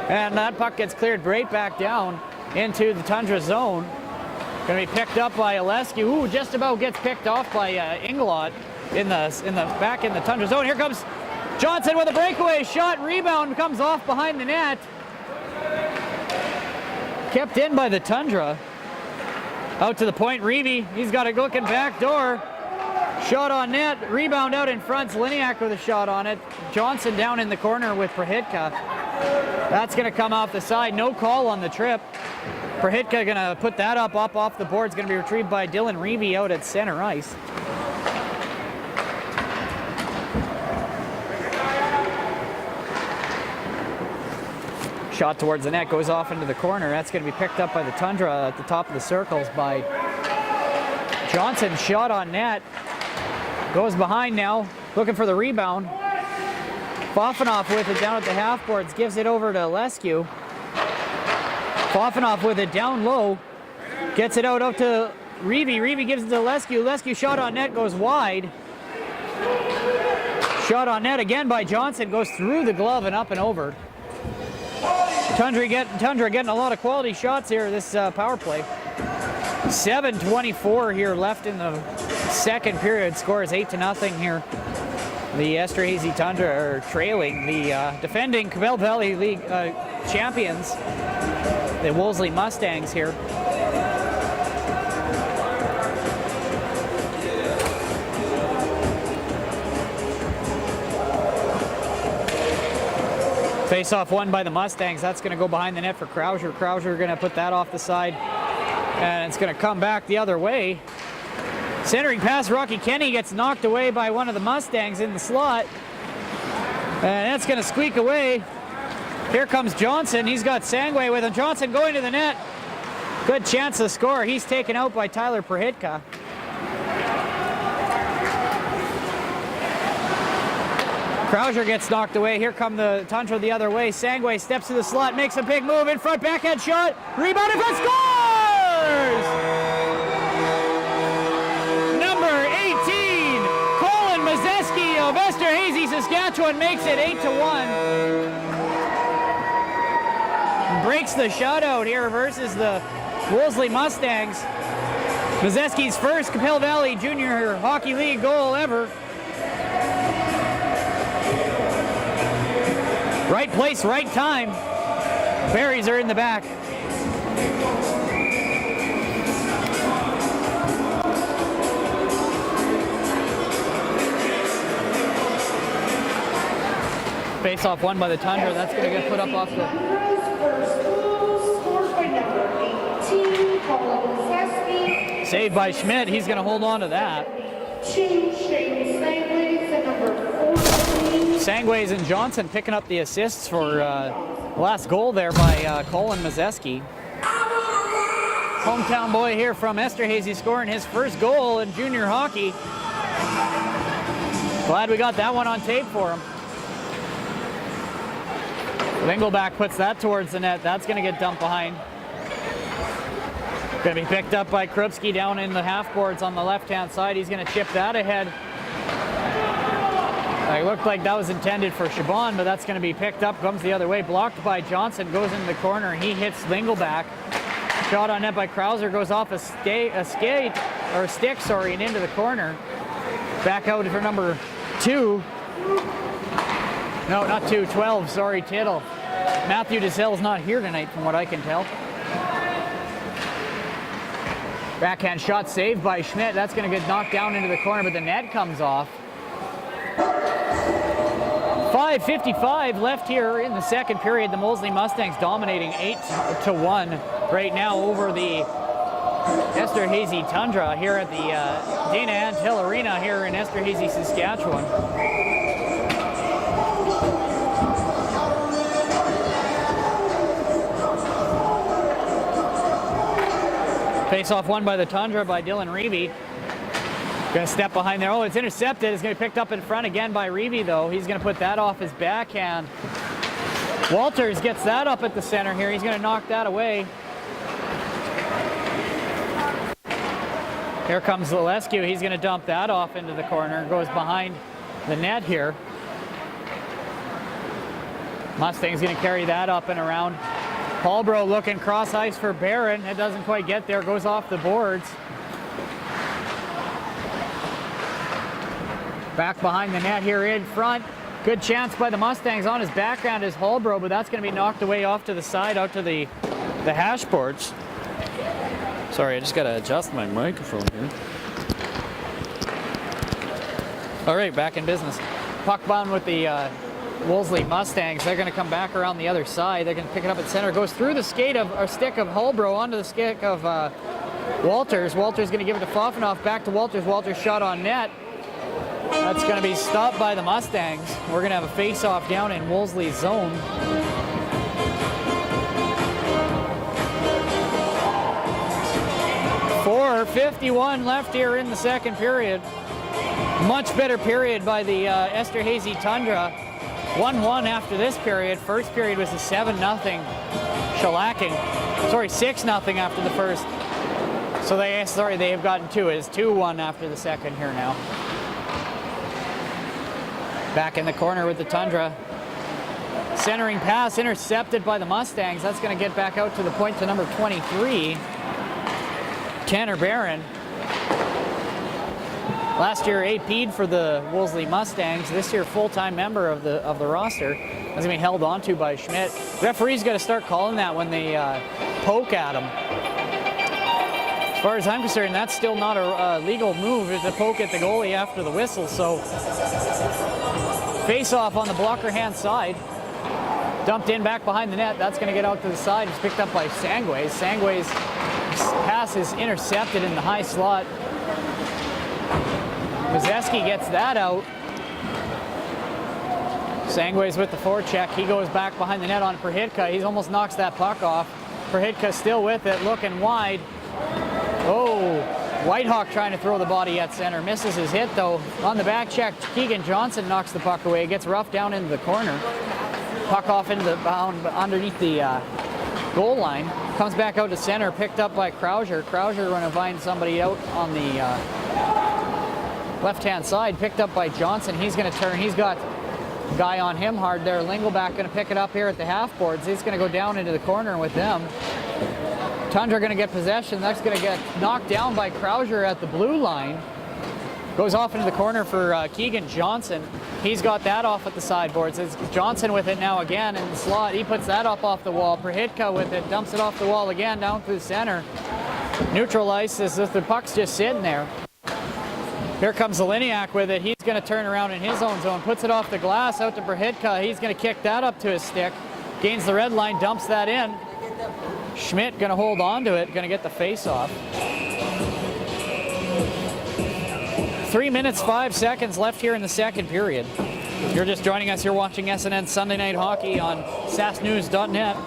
[SPEAKER 1] And that puck gets cleared right back down into the Tundra zone. Gonna be picked up by Olesky. Ooh, just about gets picked off by Inglot in the Tundra zone. Here comes Johnson with a breakaway shot. Rebound comes off behind the net. Kept in by the Tundra. Out to the point, Reeve. He's got a looking back door. Shot on net. Rebound out in front. Liniak with a shot on it. Johnson down in the corner with Prahitka. That's going to come off the side. No call on the trip. Prahitka going to put that up off the board. It's going to be retrieved by Dylan Reeve out at center ice. Shot towards the net, goes off into the corner. That's going to be picked up by the Tundra at the top of the circles by Johnson. Shot on net. Goes behind now, looking for the rebound. Fofanoff with it down at the half boards, gives it over to Lescu. Fofanoff with it down low, gets it out to Reeve. Reeve gives it to Lescu. Lescu shot on net, goes wide. Shot on net again by Johnson, goes through the glove and up and over. Tundra getting a lot of quality shots here this power play. 7:24 here left in the second period. Score is 8-0 here. The Esterhazy Tundra are trailing the defending Cabell Valley League champions, the Wolseley Mustangs here. Face-off won by the Mustangs. That's going to go behind the net for Krauser. Krauser going to put that off the side, and it's going to come back the other way. Centering pass, Rocky Kenny gets knocked away by one of the Mustangs in the slot, and that's going to squeak away. Here comes Johnson. He's got Sangway with him. Johnson going to the net. Good chance to score. He's taken out by Tyler Prahitka. Krauser gets knocked away. Here come the Tundra the other way. Sangway steps to the slot, makes a big move in front, backhand shot, rebound and scores! Number 18, Colin Mazeski of Esterhazy, Saskatchewan makes it 8-1. Breaks the shutout here versus the Wolseley Mustangs. Mazeski's first Capel Valley Junior Hockey League goal ever. Right place, right time. Berries are in the back. Face-off won by the Tundra. That's going to get put up off the... Saved by Schmidt. He's going to hold on to that. Sangways and Johnson picking up the assists for the last goal there by Colin Mazeski. Hometown boy here from Esterhazy scoring his first goal in junior hockey. Glad we got that one on tape for him. Lingleback puts that towards the net. That's going to get dumped behind. Going to be picked up by Krupski down in the half boards on the left-hand side. He's going to chip that ahead. It looked like that was intended for Chabon, but that's going to be picked up, comes the other way, blocked by Johnson, goes into the corner, and he hits Lingleback. Shot on net by Krauser, goes off a stick, and into the corner. Back out for number 2. No, not 2, 12, sorry, Tittle. Matthew DeSelle's not here tonight from what I can tell. Backhand shot saved by Schmidt. That's going to get knocked down into the corner, but the net comes off. 5:55 left here in the second period. The Wolseley Mustangs dominating 8-1 right now over the Esterhazy Tundra here at the Dana Antal Arena here in Esterhazy, Saskatchewan. Face-off won by the Tundra by Dylan Reeve. Going to step behind there. Oh, it's intercepted. It's going to be picked up in front again by Reeve, though. He's going to put that off his backhand. Walters gets that up at the center here. He's going to knock that away. Here comes Zalescu. He's going to dump that off into the corner. Goes behind the net here. Mustang's going to carry that up and around. Paulbro looking cross ice for Barron. It doesn't quite get there. Goes off the boards. Back behind the net here in front. Good chance by the Mustangs. On his backhand is Holbro, but that's going to be knocked away off to the side, out to the hash boards. Sorry, I just got to adjust my microphone here. All right, back in business. Puck bound with the Wolseley Mustangs. They're going to come back around the other side. They're going to pick it up at center. Goes through the skate of, or stick of Holbro onto the stick of Walters. Walters going to give it to Fofanoff. Back to Walters. Walters shot on net. That's going to be stopped by the Mustangs. We're going to have a face-off down in Wolseley's zone. .4:51 left here in the second period. Much better period by the Esterhazy Tundra. 1-1 after this period. First period was a 7-0 shellacking. Sorry, 6-0 after the first. So they have gotten two. It is 2-1 after the second here now. Back in the corner with the Tundra. Centering pass intercepted by the Mustangs. That's going to get back out to the point to number 23, Tanner Barron. Last year AP'd for the Wolseley Mustangs. This year full-time member of the roster. That's going to be held onto by Schmidt. Referee's got to start calling that when they poke at him. As far as I'm concerned, that's still not a legal move to poke at the goalie after the whistle. So face-off on the blocker hand side. Dumped in back behind the net. That's going to get out to the side. It's picked up by Sangways. Sangways' pass is intercepted in the high slot. Mazeski gets that out. Sangways with the forecheck. He goes back behind the net on Perhitka. He almost knocks that puck off. Perhitka still with it, looking wide. Oh, Whitehawk trying to throw the body at center. Misses his hit though. On the back check, Keegan Johnson knocks the puck away. Gets roughed down into the corner. Puck off into the bound underneath the goal line. Comes back out to center, picked up by Krauser. Krauser going to find somebody out on the left-hand side. Picked up by Johnson. He's going to turn. He's got a guy on him hard there. Lingelback going to pick it up here at the half boards. He's going to go down into the corner with them. Tundra going to get possession. That's going to get knocked down by Krauser at the blue line. Goes off into the corner for Keegan Johnson. He's got that off at the sideboards. It's Johnson with it now again in the slot. He puts that up off the wall. Perhitka with it, dumps it off the wall again down through center. Neutral ice as if the puck's just sitting there. Here comes Zeliniak with it. He's going to turn around in his own zone. Puts it off the glass out to Perhitka. He's going to kick that up to his stick. Gains the red line, dumps that in. Schmidt going to hold on to it. Going to get the face off. 3 minutes, 5 seconds left here in the second period. You're just joining us. You're watching SNN Sunday Night Hockey on sasknews.net.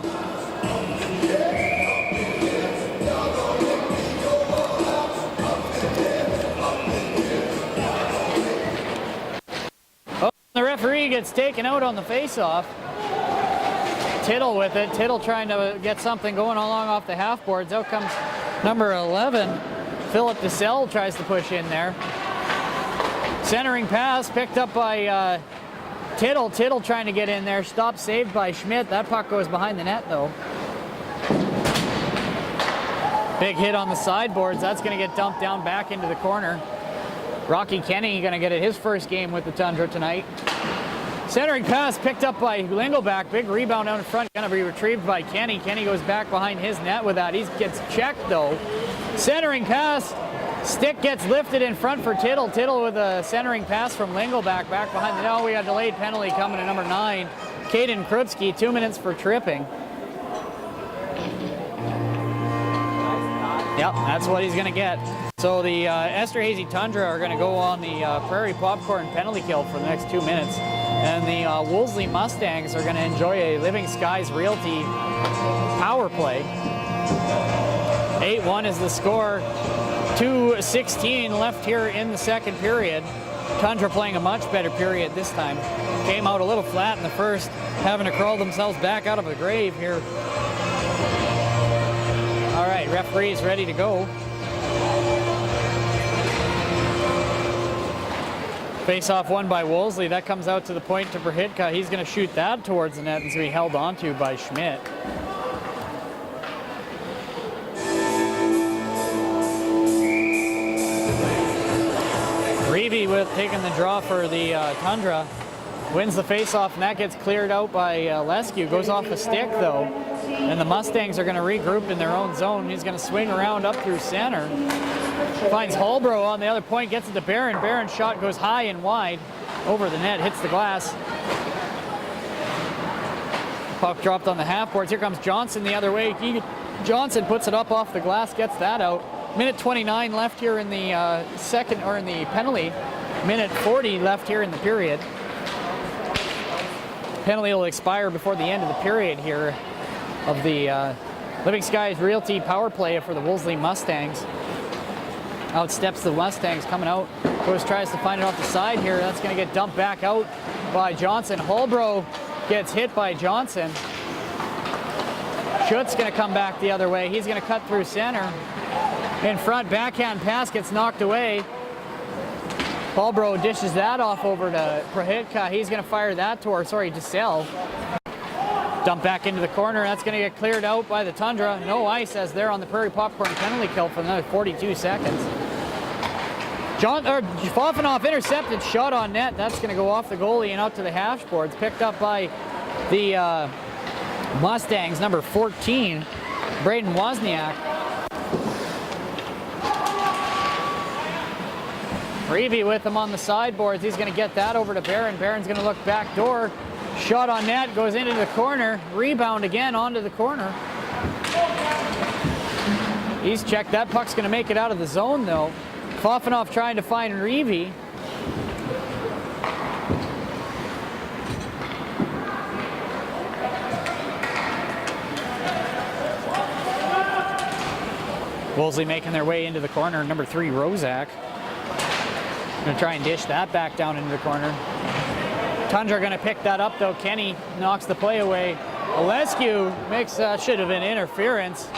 [SPEAKER 1] Oh, the referee gets taken out on the face-off. Tittle with it. Tittle trying to get something going along off the half boards. Out comes number 11. Philip DeSalle tries to push in there. Centering pass picked up by Tittle. Tittle trying to get in there. Stop saved by Schmidt. That puck goes behind the net though. Big hit on the sideboards. That's going to get dumped down back into the corner. Rocky Kenny going to get it his first game with the Tundra tonight. Centering pass picked up by Lingelback. Big rebound out in front. Going to be retrieved by Kenny. Kenny goes back behind his net with that. He gets checked though. Centering pass. Stick gets lifted in front for Tittle. Tittle with a centering pass from Lingelback back behind the net. Oh, we got a delayed penalty coming to number 9. Caden Krupski, 2 minutes for tripping. Yep, that's what he's going to get. So the Esterhazy Tundra are going to go on the Prairie Popcorn penalty kill for the next 2 minutes. And the Wolseley Mustangs are going to enjoy a Living Skies Realty power play. 8-1 is the score. 2:16 left here in the second period. Tundra playing a much better period this time. Came out a little flat in the first, having to crawl themselves back out of the grave here. All right, referee's ready to go. Face-off won by Wolseley. That comes out to the point to Berhitka. He's going to shoot that towards the net. It's going to be held onto by Schmidt. Reeve with taking the draw for the Tundra. Wins the face-off, and that gets cleared out by Lescu. Goes off the stick, though. And the Mustangs are going to regroup in their own zone. He's going to swing around up through center. Finds Holbrook on the other point, gets it to Barron. Barron's shot goes high and wide over the net, hits the glass. Puck dropped on the half boards. Here comes Johnson the other way. Johnson puts it up off the glass, gets that out. Minute 29 left here in the second, or in the penalty. Minute 40 left here in the period. Penalty will expire before the end of the period here of the Living Skies Realty power play for the Wolseley Mustangs. Out steps the Mustangs coming out. Tries to find it off the side here. That's going to get dumped back out by Johnson. Holbrook gets hit by Johnson. Schutt's going to come back the other way. He's going to cut through center. In front, backhand pass gets knocked away. Holbrook dishes that off over to Prohitka. He's going to fire that to DeSalle. Dump back into the corner. That's going to get cleared out by the Tundra. No ice as they're on the Prairie Popcorn penalty kill for another 42 seconds. Fofanoff intercepted, shot on net. That's going to go off the goalie and out to the hash boards. Picked up by the Mustangs, number 14, Braden Wozniak. Reeve with him on the sideboards. He's going to get that over to Barron. Barron's going to look back door. Shot on net, goes into the corner. Rebound again onto the corner. He's checked. That puck's going to make it out of the zone, though. Fofanoff trying to find Reeve. Wolseley making their way into the corner. Number 3, Rozak. Going to try and dish that back down into the corner. Tundra going to pick that up, though. Kenny knocks the play away. Olescu makes should have been interference.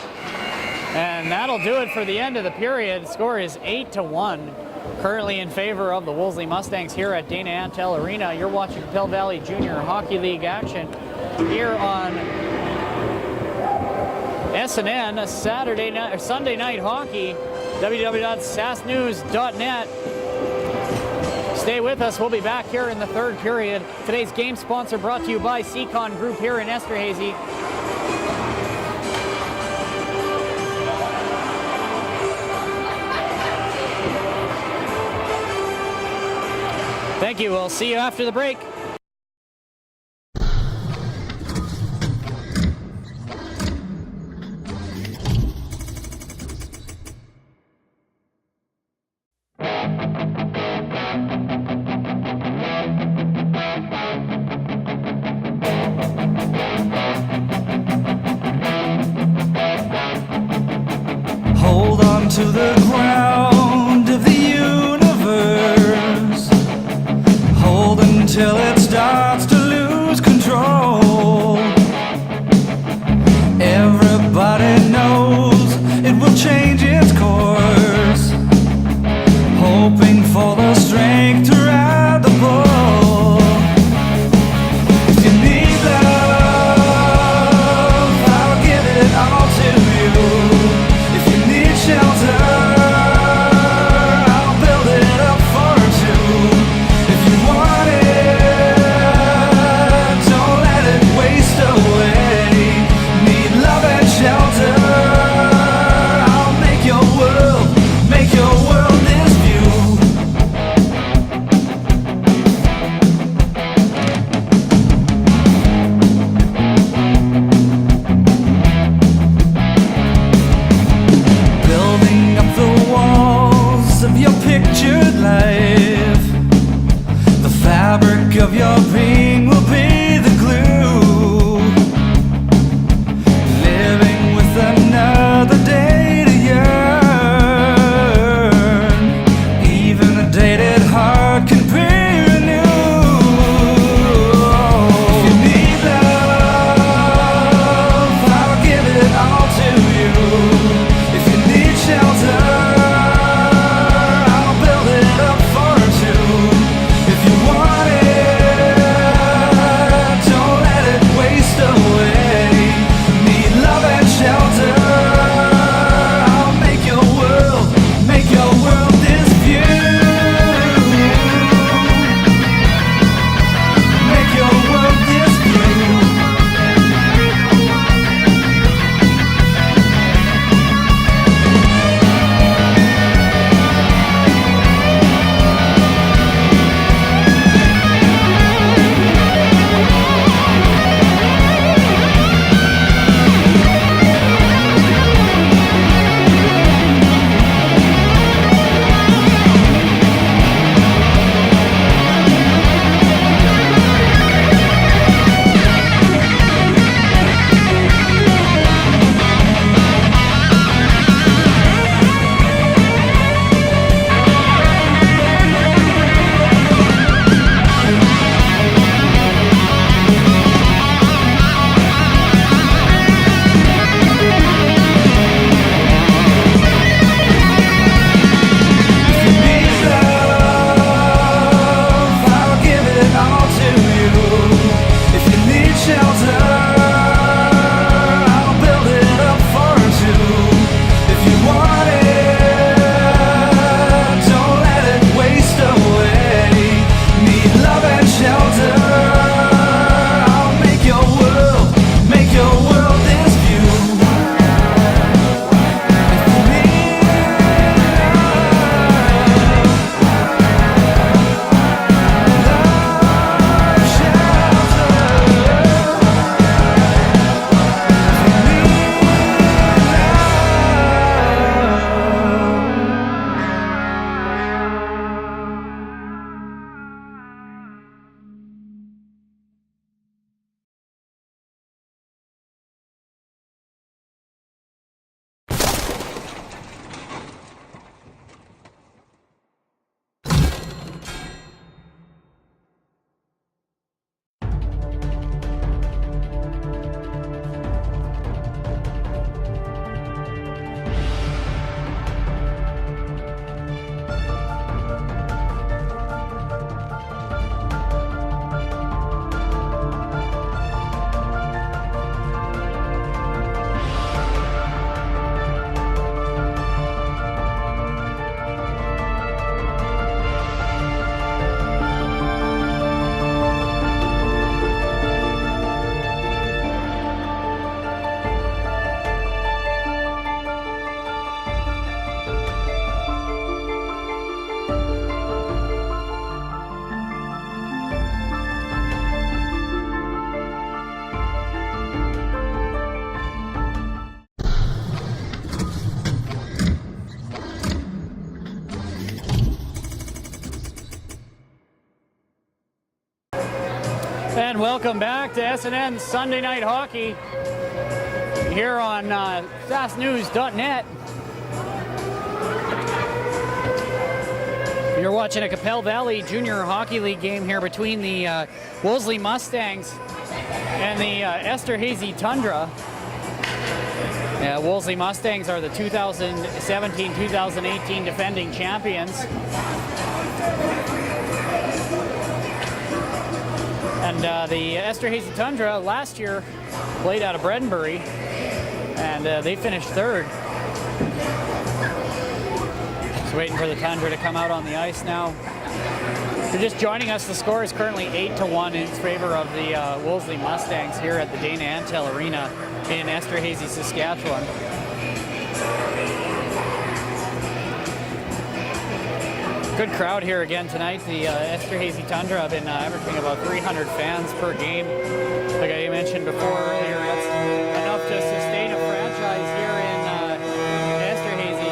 [SPEAKER 1] And that'll do it for the end of the period. The score is 8-1. Currently in favor of the Wolseley Mustangs here at Dana Antal Arena. You're watching Pell Valley Junior Hockey League action here on SNN Sunday Night Hockey. www.sasnews.net. Stay with us. We'll be back here in the third period. Today's game sponsor brought to you by Seacon Group here in Esterhazy. Thank you. We'll see you after the break.
[SPEAKER 11] Hold on to the ground of the universe. Hold until it starts to lose control. Everybody knows it will change its course. Hoping for the strength to ride the bull. If you need love, I'll give it all to you. If you need shelter,
[SPEAKER 1] And welcome back to SNN Sunday Night Hockey here on SaskNews.net. You're watching a Capel Valley Junior Hockey League game here between the Wolseley Mustangs and the Esterhazy Tundra. Wolseley Mustangs are the 2017-2018 defending champions. And the Esterhazy Tundra last year played out of Bredenbury, and they finished third. Just waiting for the Tundra to come out on the ice now. If you're just joining us, the score is currently 8-1 in favor of the Wolseley Mustangs here at the Dana Antal Arena in Esterhazy, Saskatchewan. Good crowd here again tonight. The Esterhazy Tundra have been averaging about 300 fans per game. Like I mentioned before earlier, that's enough to sustain a franchise here in Esterhazy.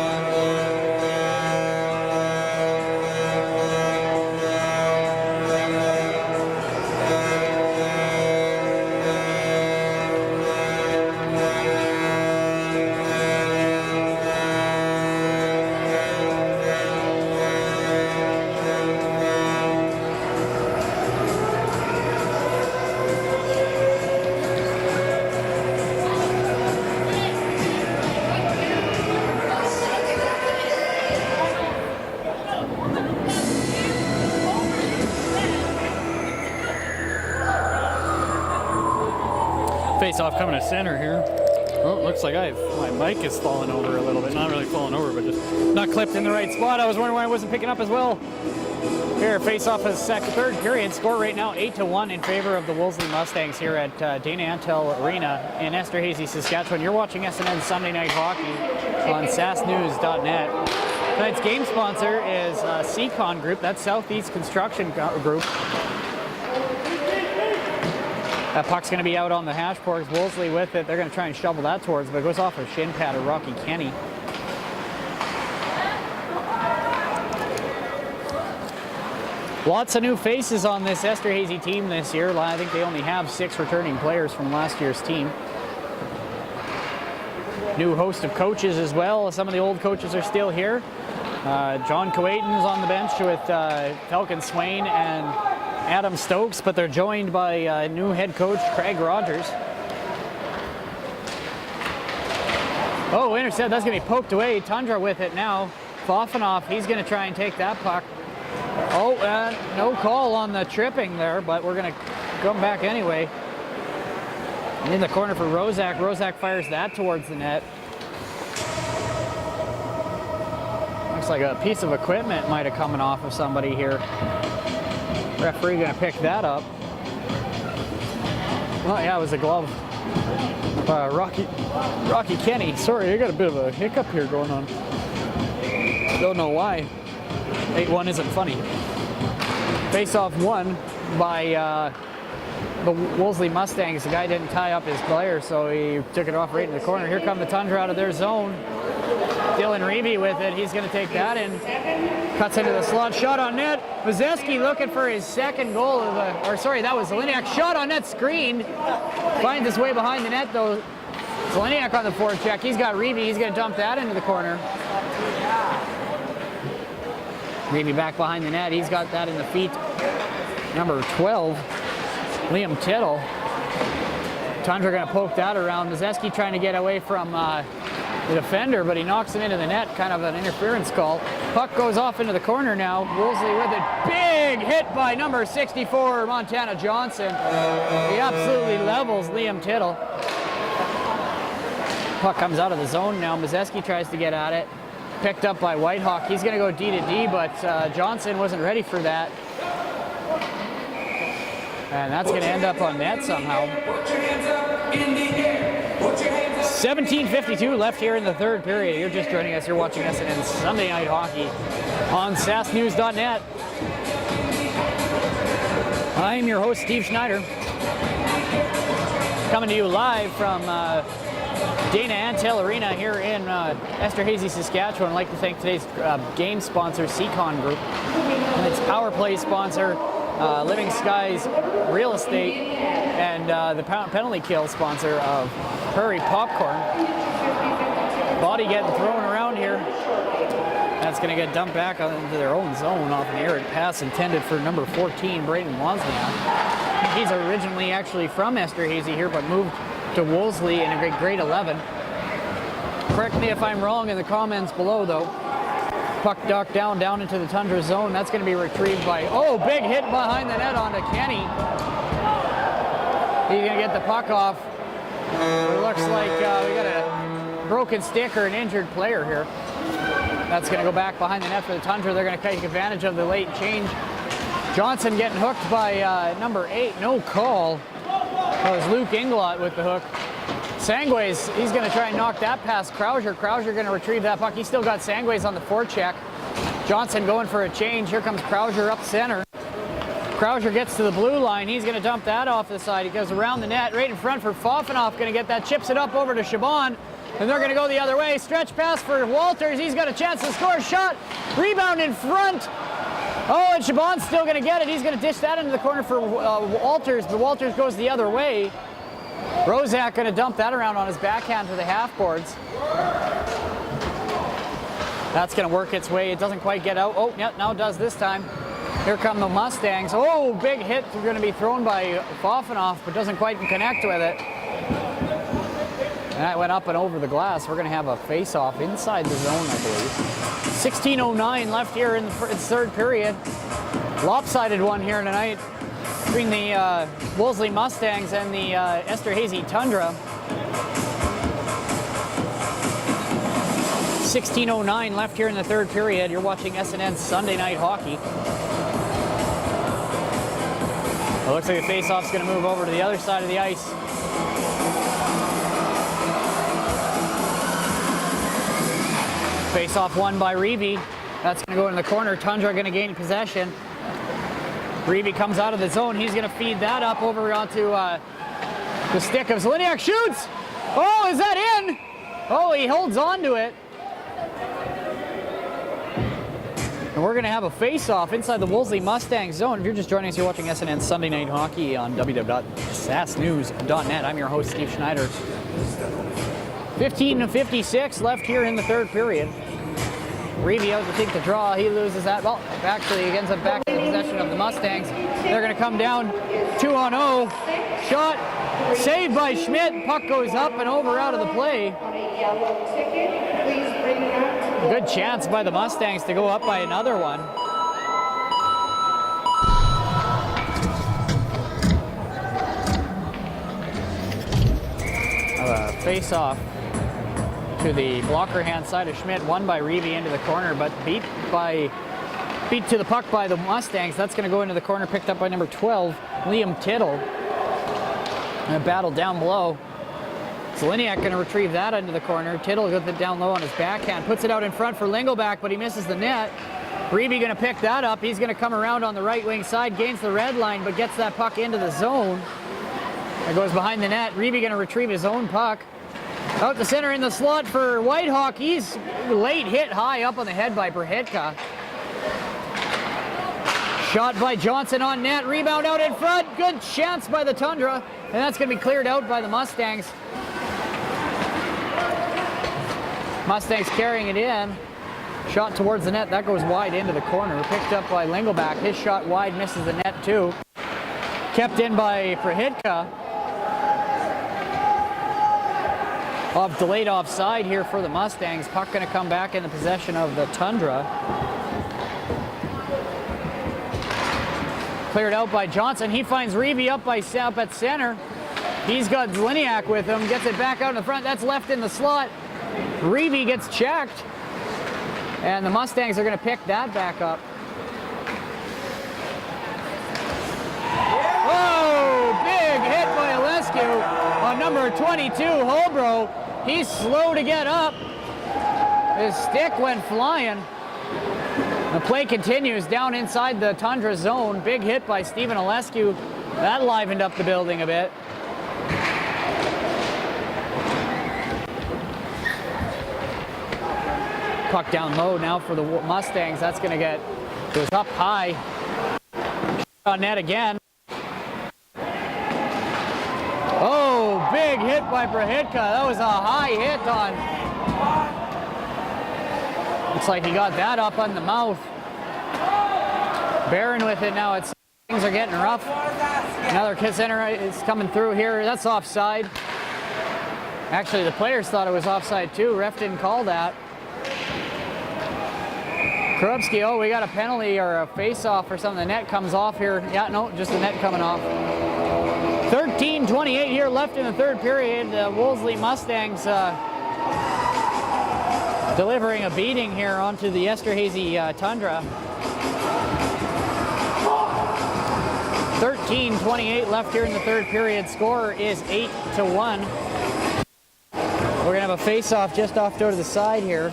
[SPEAKER 1] Face-off coming to center here. Oh, looks like my mic is falling over a little bit. Not really falling over, but just not clipped in the right spot. I was wondering why I wasn't picking up as well. Here, face-off is third period. Score right now 8-1 in favor of the Wolseley Mustangs here at Dana Antal Arena in Esterhazy, Saskatchewan. You're watching SNN Sunday Night Hockey on SaskNews.net. Tonight's game sponsor is Seacon Group. That's Southeast Construction Group. That puck's going to be out on the hash boards. Wolseley with it. They're going to try and shovel that towards, but it goes off a shin pad of Rocky Kenny. Lots of new faces on this Esterhazy team this year. I think they only have 6 returning players from last year's team. New host of coaches as well. Some of the old coaches are still here. John Kuwaitan's on the bench with Falcon Swain and Adam Stokes, but they're joined by new head coach Craig Rogers. Oh, intercept. That's going to be poked away. Tundra with it now. Fofanoff, he's going to try and take that puck. Oh, no call on the tripping there, but we're going to come back anyway. In the corner for Rozak. Rozak fires that towards the net. Looks like a piece of equipment might have come off of somebody here. Referee gonna pick that up. Well, yeah, it was a glove. Rocky Kenny. Sorry, I got a bit of a hiccup here going on. Don't know why. 8-1 isn't funny. Face-off won by the Wolseley Mustangs. The guy didn't tie up his player, so he took it off right in the corner. Here come the Tundra out of their zone. Dylan Reeby with it. He's going to take that in. Cuts into the slot. Shot on net. Mazeski looking for his second goal of the, or sorry, that was Zeleniak. Shot on net, screened. Finds his way behind the net though. Zeleniak on the forecheck. He's got Reeby. He's going to dump that into the corner. Reeby back behind the net. He's got that in the feet. Number 12, Liam Tittle. Tundra going to poke that around. Mazeski trying to get away from the defender, but he knocks him into the net, kind of an interference call. Puck goes off into the corner now. Wolseley with it. Big hit by number 64, Montana Johnson. He absolutely levels Liam Tittle. Puck comes out of the zone now. Mazeski tries to get at it. Picked up by Whitehawk. He's going to go D to D, but Johnson wasn't ready for that. And that's going to end up on net somehow. 17:52 left here in the third period. You're just joining us. You're watching SNN Sunday Night Hockey on SaskNews.net. I'm your host, Steve Schneider. Coming to you live from Dana Antal Arena here in Esterhazy, Saskatchewan. I'd like to thank today's game sponsor, Seacon Group, and its power play sponsor, Living Skies Real Estate and the penalty kill sponsor of Prairie Popcorn. Body getting thrown around here. That's going to get dumped back into their own zone off an errant pass intended for number 14, Braden Wozniak. He's originally actually from Esterhazy here, but moved to Wolseley in a grade 11. Correct me if I'm wrong in the comments below, though. Puck ducked down into the Tundra zone. That's going to be retrieved by, oh, big hit behind the net onto Kenny. He's going to get the puck off. It looks like we got a broken stick or an injured player here. That's going to go back behind the net for the Tundra. They're going to take advantage of the late change. Johnson getting hooked by number 8. No call. That was Luke Inglot with the hook. Sangways, he's going to try and knock that past Krauser. Krauser going to retrieve that puck. He's still got Sangways on the forecheck. Johnson going for a change. Here comes Krauser up center. Krauser gets to the blue line. He's going to dump that off the side. He goes around the net, right in front for Fofanoff. Going to get that, chips it up over to Chabon. And they're going to go the other way. Stretch pass for Walters. He's got a chance to score. Shot. Rebound in front. Oh, and Chabon's still going to get it. He's going to dish that into the corner for Walters, but Walters goes the other way. Rozak going to dump that around on his backhand to the half boards. That's going to work its way. It doesn't quite get out. Oh, yeah, now it does this time. Here come the Mustangs. Oh, big hit. They're going to be thrown by Fofanoff, but doesn't quite connect with it. And that went up and over the glass. We're going to have a face-off inside the zone, I believe. 16:09 left here in the third period. Lopsided one here tonight between the Wolseley Mustangs and the Esterhazy Tundra. 16:09 left here in the third period. You're watching SNN Sunday Night Hockey. It looks like the face-off's going to move over to the other side of the ice. Face-off won by Reeve. That's going to go in the corner. Tundra going to gain possession. Reeve comes out of the zone. He's going to feed that up over onto the stick of Zeleniak. Shoots! Oh, is that in? Oh, he holds on to it. And we're going to have a face-off inside the Wolseley Mustangs zone. If you're just joining us, you're watching SNN Sunday Night Hockey on www.sasnews.net. I'm your host, Steve Schneider. 15:56 left here in the third period. Reeve out to take the draw. He loses that. Well, actually, he ends up back in the possession of the Mustangs. They're going to come down 2-0. Shot saved by Schmidt. Puck goes up and over out of the play. Good chance by the Mustangs to go up by another one. Face-off to the blocker hand side of Schmidt, won by Reeve into the corner, but beat to the puck by the Mustangs. That's going to go into the corner, picked up by number 12, Liam Tittle. And a battle down below. Zeleniak going to retrieve that into the corner. Tittle goes it down low on his backhand, puts it out in front for Lingelbach, but he misses the net. Reeve going to pick that up. He's going to come around on the right wing side, gains the red line, but gets that puck into the zone. It goes behind the net. Reeve going to retrieve his own puck. Out the center in the slot for Whitehawk. He's late hit high up on the head by Perhitka. Shot by Johnson on net. Rebound out in front. Good chance by the Tundra. And that's going to be cleared out by the Mustangs. Mustangs carrying it in. Shot towards the net. That goes wide into the corner. Picked up by Lingelbach. His shot wide misses the net too. Kept in by Perhitka. Delayed offside here for the Mustangs. Puck going to come back in the possession of the Tundra. Cleared out by Johnson. He finds Reeve up at center. He's got Zeleniak with him. Gets it back out in the front. That's left in the slot. Reeve gets checked. And the Mustangs are going to pick that back up. Whoa! Big hit by Alescu on number 22, Holbrook. He's slow to get up. His stick went flying. The play continues down inside the Tundra zone. Big hit by Stephen Alescu. That livened up the building a bit. Puck down low now for the Mustangs. That's going to get, goes up high. On net again. Oh, big hit by Prahitka. That was a high hit on. Looks like he got that up on the mouth. Barron with it now. Things are getting rough. Another kick center is coming through here. That's offside. Actually, the players thought it was offside too. Ref didn't call that. Krupski, oh, we got a penalty or a face-off or something. The net comes off here. Yeah, no, just the net coming off. 13:28 here left in the third period. The Wolseley Mustangs delivering a beating here onto the Esterhazy Tundra. 13:28 left here in the third period. Score is 8-1. We're gonna have a face-off just off to the side here.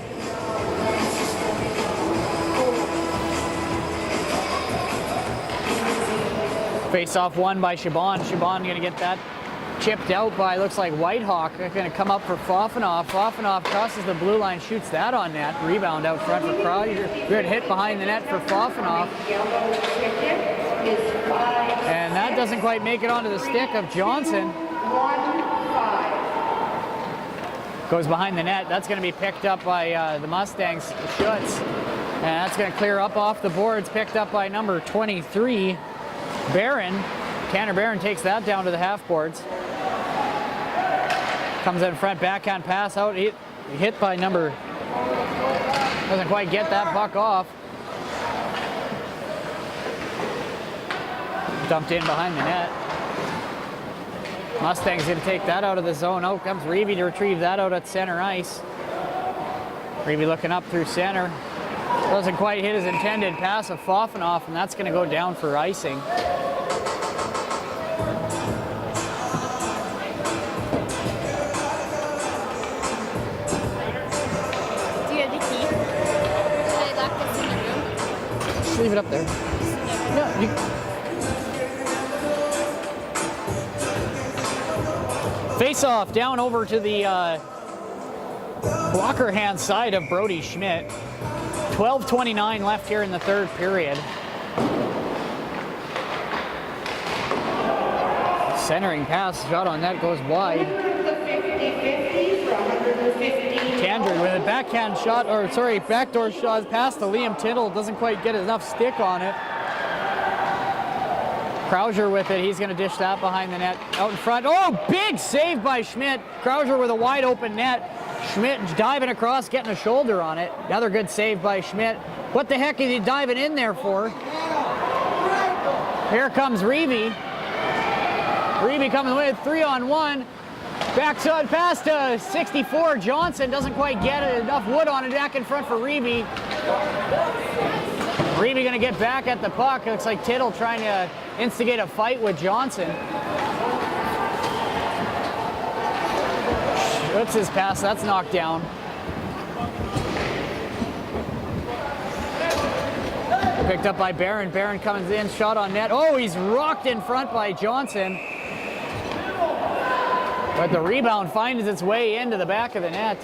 [SPEAKER 1] Face-off won by Chabon. Chabon gonna get that chipped out by, looks like Whitehawk. They're gonna come up for Fofanoff. Fofanoff crosses the blue line, shoots that on net. Rebound out front for Crowder. Good hit behind the net for Fofanoff. And that doesn't quite make it onto the stick of Johnson. Goes behind the net. That's gonna be picked up by the Mustangs, Schutz. And that's gonna clear up off the boards, picked up by number 23. Barron, Tanner Barron takes that down to the half boards. Comes in front, backhand pass out, hit by number, doesn't quite get that puck off. Dumped in behind the net. Mustang's gonna take that out of the zone. Out comes Reeve to retrieve that out at center ice. Reeve looking up through center. Doesn't quite hit his intended pass of Fofanoff, and that's gonna go down for icing. Leave it up there. Yeah, face off down over to the blocker hand side of Brody Schmidt. 12:29 left here in the third period. Centering pass, shot on that goes wide. Tandred with a backhand shot, or sorry, backdoor shot past to Liam Tindall. Doesn't quite get enough stick on it. Krauser with it. He's going to dish that behind the net. Out in front. Oh, big save by Schmidt. Krauser with a wide open net. Schmidt diving across, getting a shoulder on it. Another good save by Schmidt. What the heck is he diving in there for? Here comes Reeve. Reeve coming with 3-on-1. Backside pass to 64. Johnson doesn't quite get enough wood on it. Back in front for Reeve. Reeve going to get back at the puck. It looks like Tittle trying to instigate a fight with Johnson. That's his pass. That's knocked down. Picked up by Barron. Barron comes in. Shot on net. Oh, he's rocked in front by Johnson. But the rebound finds its way into the back of the net.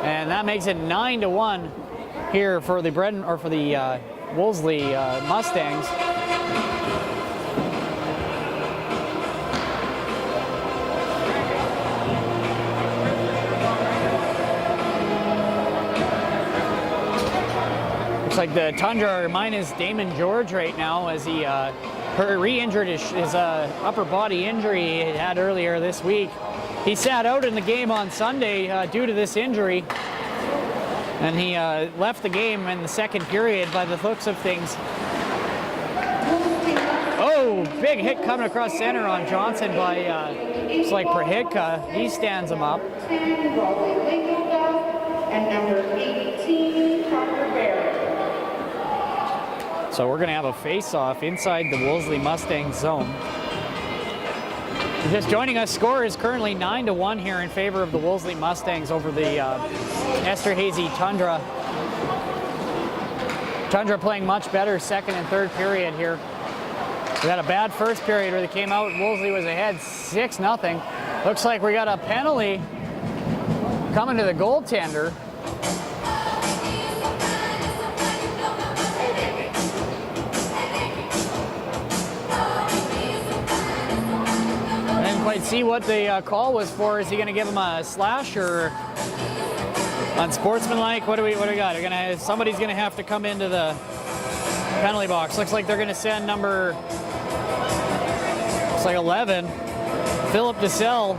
[SPEAKER 1] And that makes it 9-1 here for the Wolseley Mustangs. Looks like the Tundra minus Damon George right now as he re-injured his upper body injury he had earlier this week. He sat out in the game on Sunday due to this injury, and he left the game in the second period by the looks of things. Oh, big hit coming across center on Johnson by, it's like Prahitka. He stands him up. And number 18, Tucker Barron. So we're going to have a face-off inside the Wolseley Mustangs zone. Just joining us, score is currently 9-1 here in favor of the Wolseley Mustangs over the Esterhazy Tundra. Tundra playing much better second and third period here. We had a bad first period where they came out, Wolseley was ahead 6-0. Looks like we got a penalty coming to the goaltender. and see what the call was for. Is he going to give him a slash or unsportsmanlike? What do we got? Somebody's going to have to come into the penalty box. Looks like they're going to send number 11, Philip DeSalle,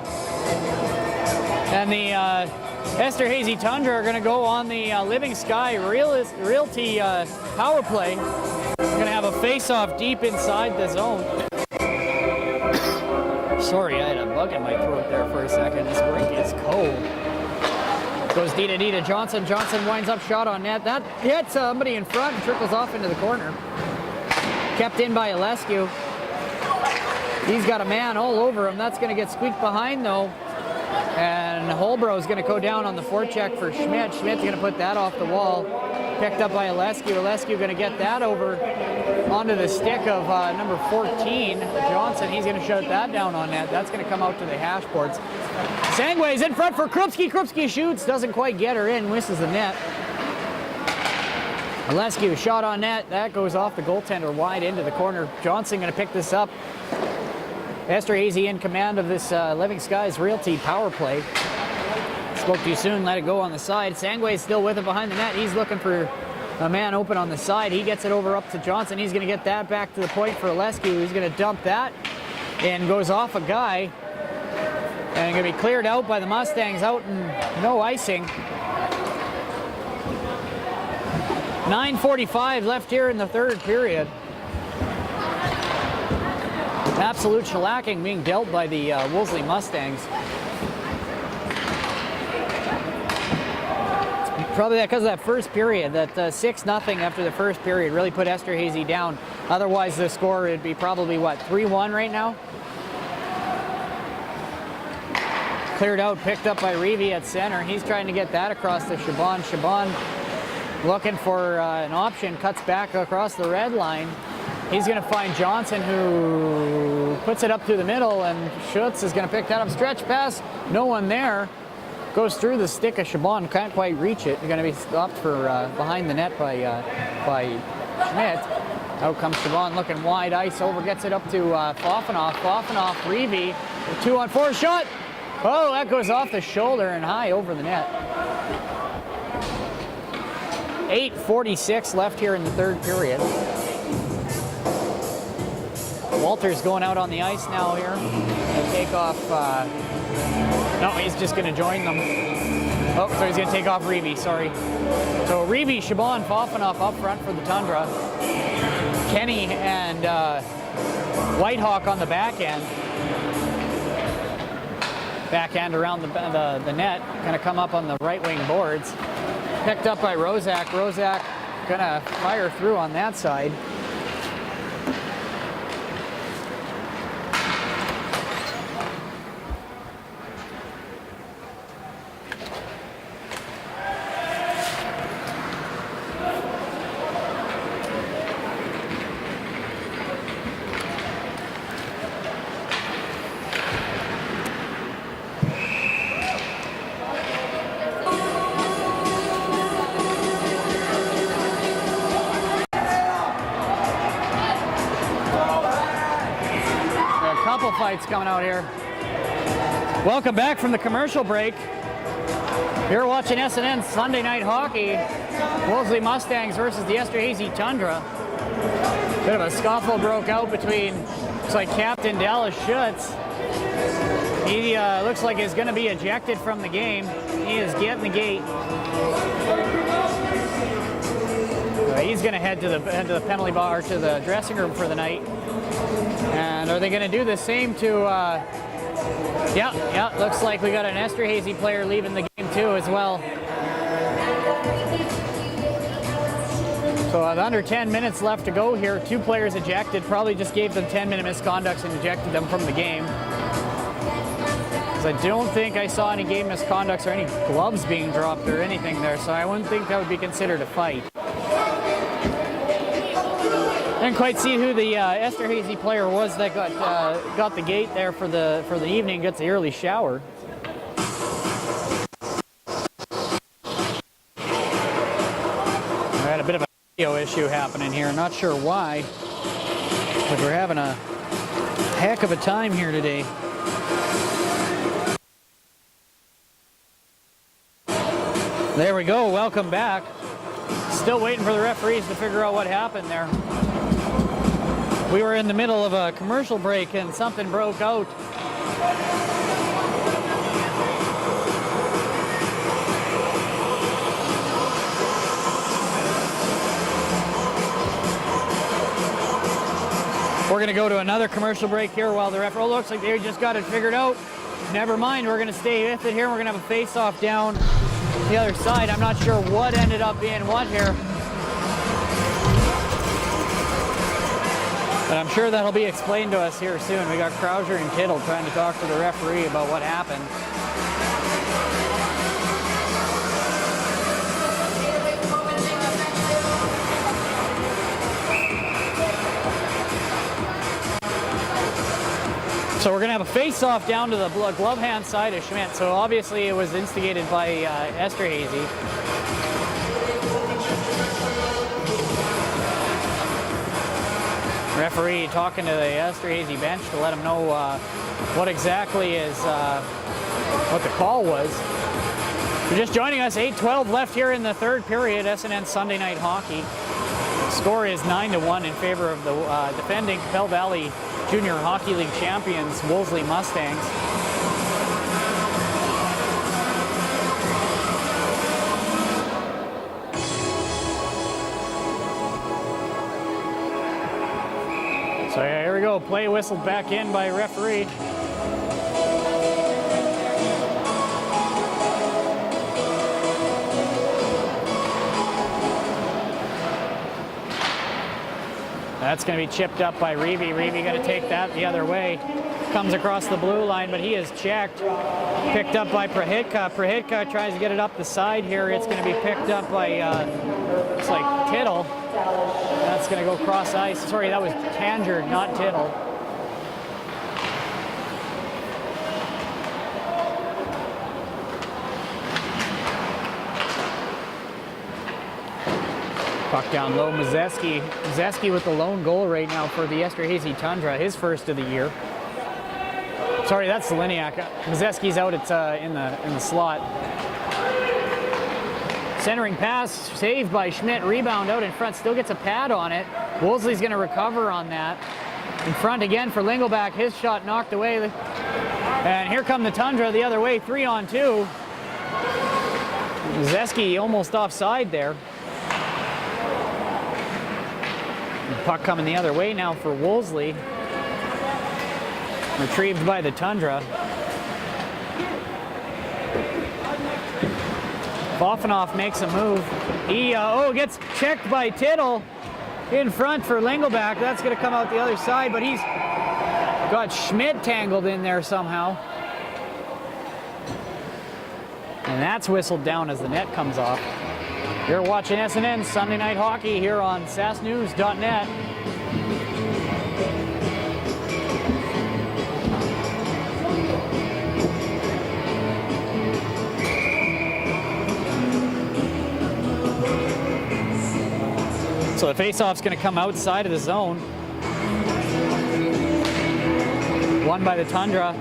[SPEAKER 1] and the Esterhazy Tundra are going to go on the Living Sky Realty power play. We're going to have a face-off deep inside the zone. Sorry, I had a bug in my throat there for a second. This rink is cold. Goes Dita Johnson. Johnson winds up shot on net. That hits somebody in front and trickles off into the corner. Kept in by Alescu. He's got a man all over him. That's going to get squeaked behind though. And Holbrough's going to go down on the forecheck for Schmidt. Schmidt's going to put that off the wall. Picked up by Alescu. Alescu going to get that over onto the stick of number 14, Johnson. He's going to shut that down on net. That's going to come out to the hash boards. Sangway's in front for Krupski. Krupski shoots. Doesn't quite get her in. Misses the net. Alescu shot on net. That goes off the goaltender wide into the corner. Johnson going to pick this up. Esterhazy in command of this Living Skies Realty power play. Spoke too soon, let it go on the side. Sangway's still with it behind the net. He's looking for a man open on the side. He gets it over up to Johnson. He's going to get that back to the point for Alescu. He's going to dump that and goes off a guy. And going to be cleared out by the Mustangs out and no icing. 9:45 left here in the third period. Absolute shellacking being dealt by the Wolseley Mustangs. Probably because of that first period, that 6-0 after the first period really put Esterhazy down. Otherwise the score would be probably, what, 3-1 right now? Cleared out, picked up by Reeve at center. He's trying to get that across to Shaban. Shaban looking for an option, cuts back across the red line. He's going to find Johnson, who puts it up through the middle, and Schutz is going to pick that up. Stretch pass, no one there. Goes through the stick of Shaban, can't quite reach it. He's going to be stopped for behind the net by Schmidt. Out comes Shaban looking wide ice over, gets it up to Foffenoff. Foffenoff, Reeve, 2-on-4 shot. Oh, that goes off the shoulder and high over the net. 8:46 left here in the third period. Walter's going out on the ice now here. He'll take off, no, he's just going to join them. Oh, so he's going to take off Reeve, sorry. So Reeve, Shaban, Foffenoff up front for the Tundra. Kenny and Whitehawk on the back end. Backhand around the net, going to come up on the right wing boards. Picked up by Rozak. Rozak going to fire through on that side. Fights coming out here. Welcome back from the commercial break. You're watching SNN Sunday Night Hockey. Wolseley Mustangs versus the Esterhazy Tundra. Bit of a scuffle broke out between, looks like Captain Dallas Schutz. He looks like he's going to be ejected from the game. He is getting the gate. He's going to head to the penalty bar, to the dressing room for the night. And are they going to do the same to, yeah, looks like we got an Esterhazy player leaving the game too as well. So under 10 minutes left to go here. 2 players ejected, probably just gave them 10-minute misconducts and ejected them from the game. I don't think I saw any game misconducts or any gloves being dropped or anything there, so I wouldn't think that would be considered a fight. Didn't quite see who the Esterhazy player was that got the gate there for the evening. Gets the early shower. We had a bit of a video issue happening here. Not sure why, but we're having a heck of a time here today. There we go, welcome back. Still waiting for the referees to figure out what happened there. We were in the middle of a commercial break and something broke out. We're gonna go to another commercial break here while the referee, looks like they just got it figured out. Never mind, we're gonna stay with it here. We're gonna have a face-off down the other side. I'm not sure what ended up being what here. But I'm sure that'll be explained to us here soon. We got Krauser and Tittle trying to talk to the referee about what happened. So we're going to have a face-off down to the glove hand side of Schmidt. So obviously it was instigated by Esterhazy. Referee talking to the Esterhazy bench to let them know what exactly is what the call was. You're just joining us, 8:12 left here in the third period, SNN Sunday Night Hockey. The score is 9-1 in favor of the defending Bell Valley Junior Hockey League champions, Wolseley Mustangs. So yeah, here we go, play whistled back in by referee. That's going to be chipped up by Reeve. Reeve going to take that the other way. Comes across the blue line, but he is checked. Picked up by Prahitka. Prahitka tries to get it up the side here. It's going to be picked up by, looks like Tittle. That's going to go cross ice. Sorry, that was Tanger, not Tittle. Puck down low, Mazeski. Mazeski with the lone goal right now for the Esterhazy Tundra, his first of the year. Sorry, that's Liniak. Mazeski's out. It's in the slot. Centering pass, saved by Schmidt. Rebound out in front. Still gets a pad on it. Wolseley's going to recover on that. In front again for Lingelback. His shot knocked away. And here come the Tundra the other way. 3-on-2. Mazeski almost offside there. Puck coming the other way now for Wolseley. Retrieved by the Tundra. Boffinoff makes a move. He gets checked by Tittle in front for Lingelback. That's going to come out the other side, but he's got Schmidt tangled in there somehow. And that's whistled down as the net comes off. You're watching SNN Sunday Night Hockey here on sassnews.net. So the face-off's going to come outside of the zone. Won by the Tundra.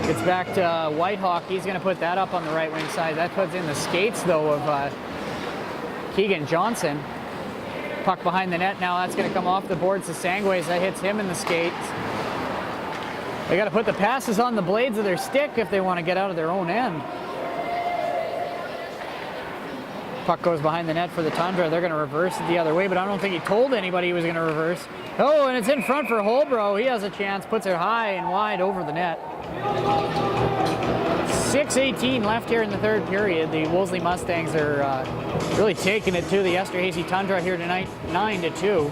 [SPEAKER 1] Gets back to Whitehawk. He's going to put that up on the right wing side. That puts in the skates, though, of Keegan Johnson. Puck behind the net now. That's going to come off the boards to Sangways. That hits him in the skates. They got to put the passes on the blades of their stick if they want to get out of their own end. Puck goes behind the net for the Tundra. They're going to reverse it the other way, but I don't think he told anybody he was going to reverse. Oh, and it's in front for Holbrook. He has a chance. Puts it high and wide over the net. 6:18 left here in the third period. The Wolseley Mustangs are really taking it to the Esterhazy Tundra here tonight, 9-2.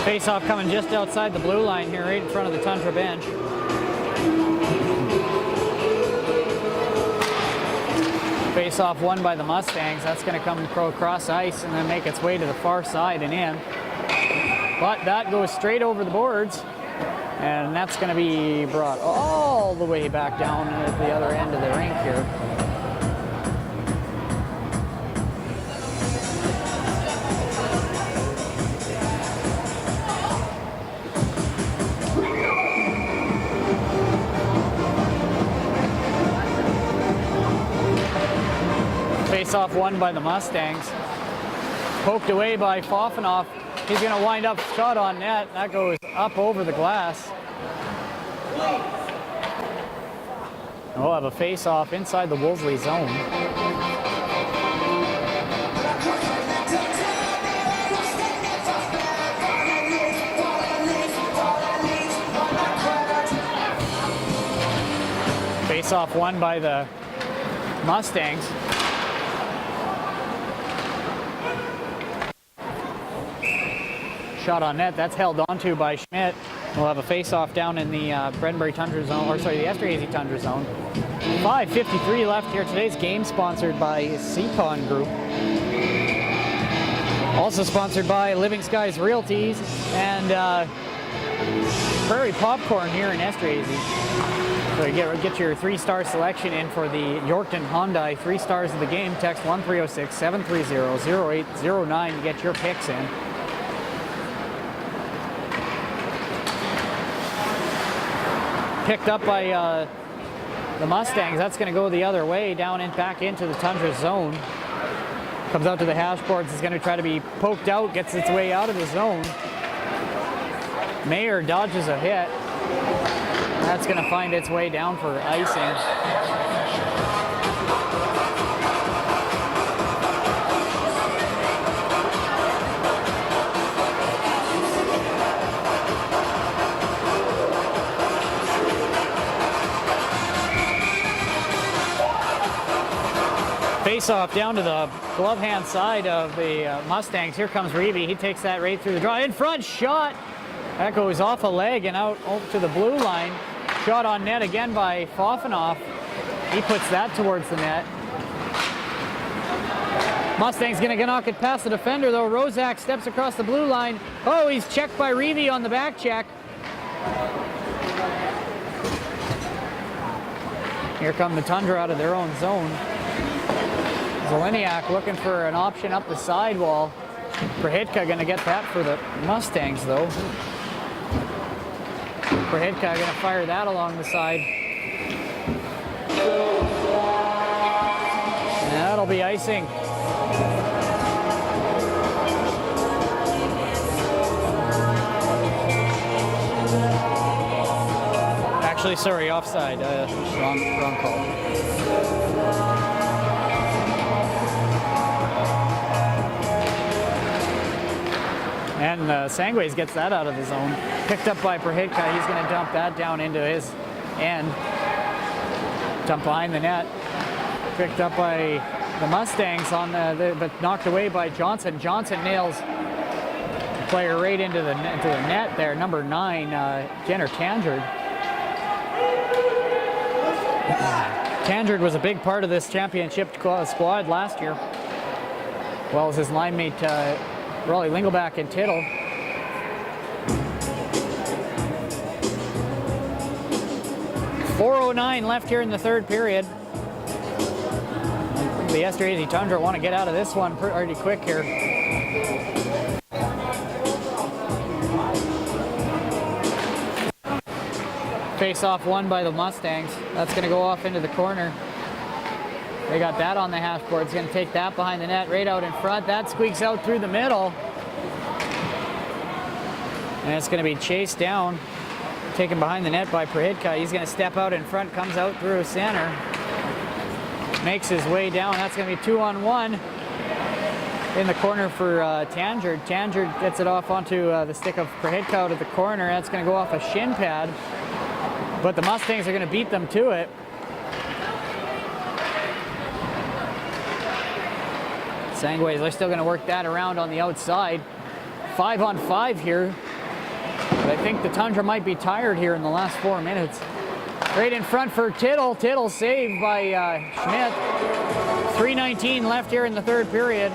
[SPEAKER 1] Face-off coming just outside the blue line here, right in front of the Tundra bench. Face-off won by the Mustangs. That's going to come across ice and then make its way to the far side and in. But that goes straight over the boards, and that's going to be brought all the way back down at the other end of the rink here. Face-off won by the Mustangs. Poked away by Fofanoff. He's going to wind up shot on net. That goes up over the glass. We'll have a face-off inside the Wolseley zone. Face-off won by the Mustangs. Shot on net, that's held onto by Schmidt. We'll have a face-off down in the Bredenbury Tundra zone, or sorry, the Esterhazy Tundra zone. 5:53 left here. Today's game sponsored by Seacon Group. Also sponsored by Living Skies Realties and Prairie Popcorn here in Esterhazy. So you get your 3-star selection in for the Yorkton Hyundai 3 stars of the game. Text 1306-730-0809 to get your picks in. Picked up by the Mustangs. That's going to go the other way, down and back into the Tundra zone. Comes out to the hash boards. It's going to try to be poked out, gets its way out of the zone. Mayer dodges a hit. That's going to find its way down for icing. Face-off down to the glove hand side of the Mustangs. Here comes Reeve. He takes that right through the draw. In front shot. That goes off a leg and out to the blue line. Shot on net again by Fofanoff. He puts that towards the net. Mustang's going to knock it past the defender, though. Rozak steps across the blue line. Oh, he's checked by Reeve on the back check. Here come the Tundra out of their own zone. Zeleniak looking for an option up the sidewall. Prohitka going to get that for the Mustangs, though. Prohitka going to fire that along the side. And that'll be icing. Actually, sorry, offside. Wrong call. And Sangways gets that out of the zone. Picked up by Prohitka. He's going to dump that down into his end. Dump behind the net. Picked up by the Mustangs on but knocked away by Johnson. Johnson nails the player right into the net there. Number 9, Jenner Tandred. Tandred was a big part of this championship squad last year, as well as his line mate Rolly Lingelback and Tittle. .409 left here in the third period. The Esterhazy Tundra want to get out of this one pretty quick here. Face-off won by the Mustangs. That's going to go off into the corner. They got that on the hash board. It's going to take that behind the net, right out in front. That squeaks out through the middle. And it's going to be chased down, taken behind the net by Prohitka. He's going to step out in front, comes out through center. Makes his way down. That's going to be 2-on-1 in the corner for Tandred. Tandred gets it off onto the stick of Prohitka out of the corner. That's going to go off a shin pad. But the Mustangs are going to beat them to it. Sangways are still going to work that around on the outside. 5-on-5 here. But I think the Tundra might be tired here in the last 4 minutes. Right in front for Tittle. Tittle saved by Schmidt. 3:19 left here in the third period.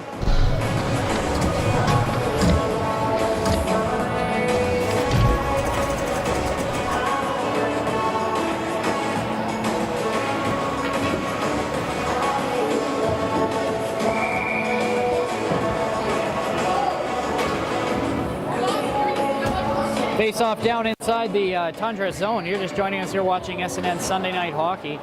[SPEAKER 1] Face off down inside the Tundra zone. You're just joining us here watching SNN Sunday Night Hockey.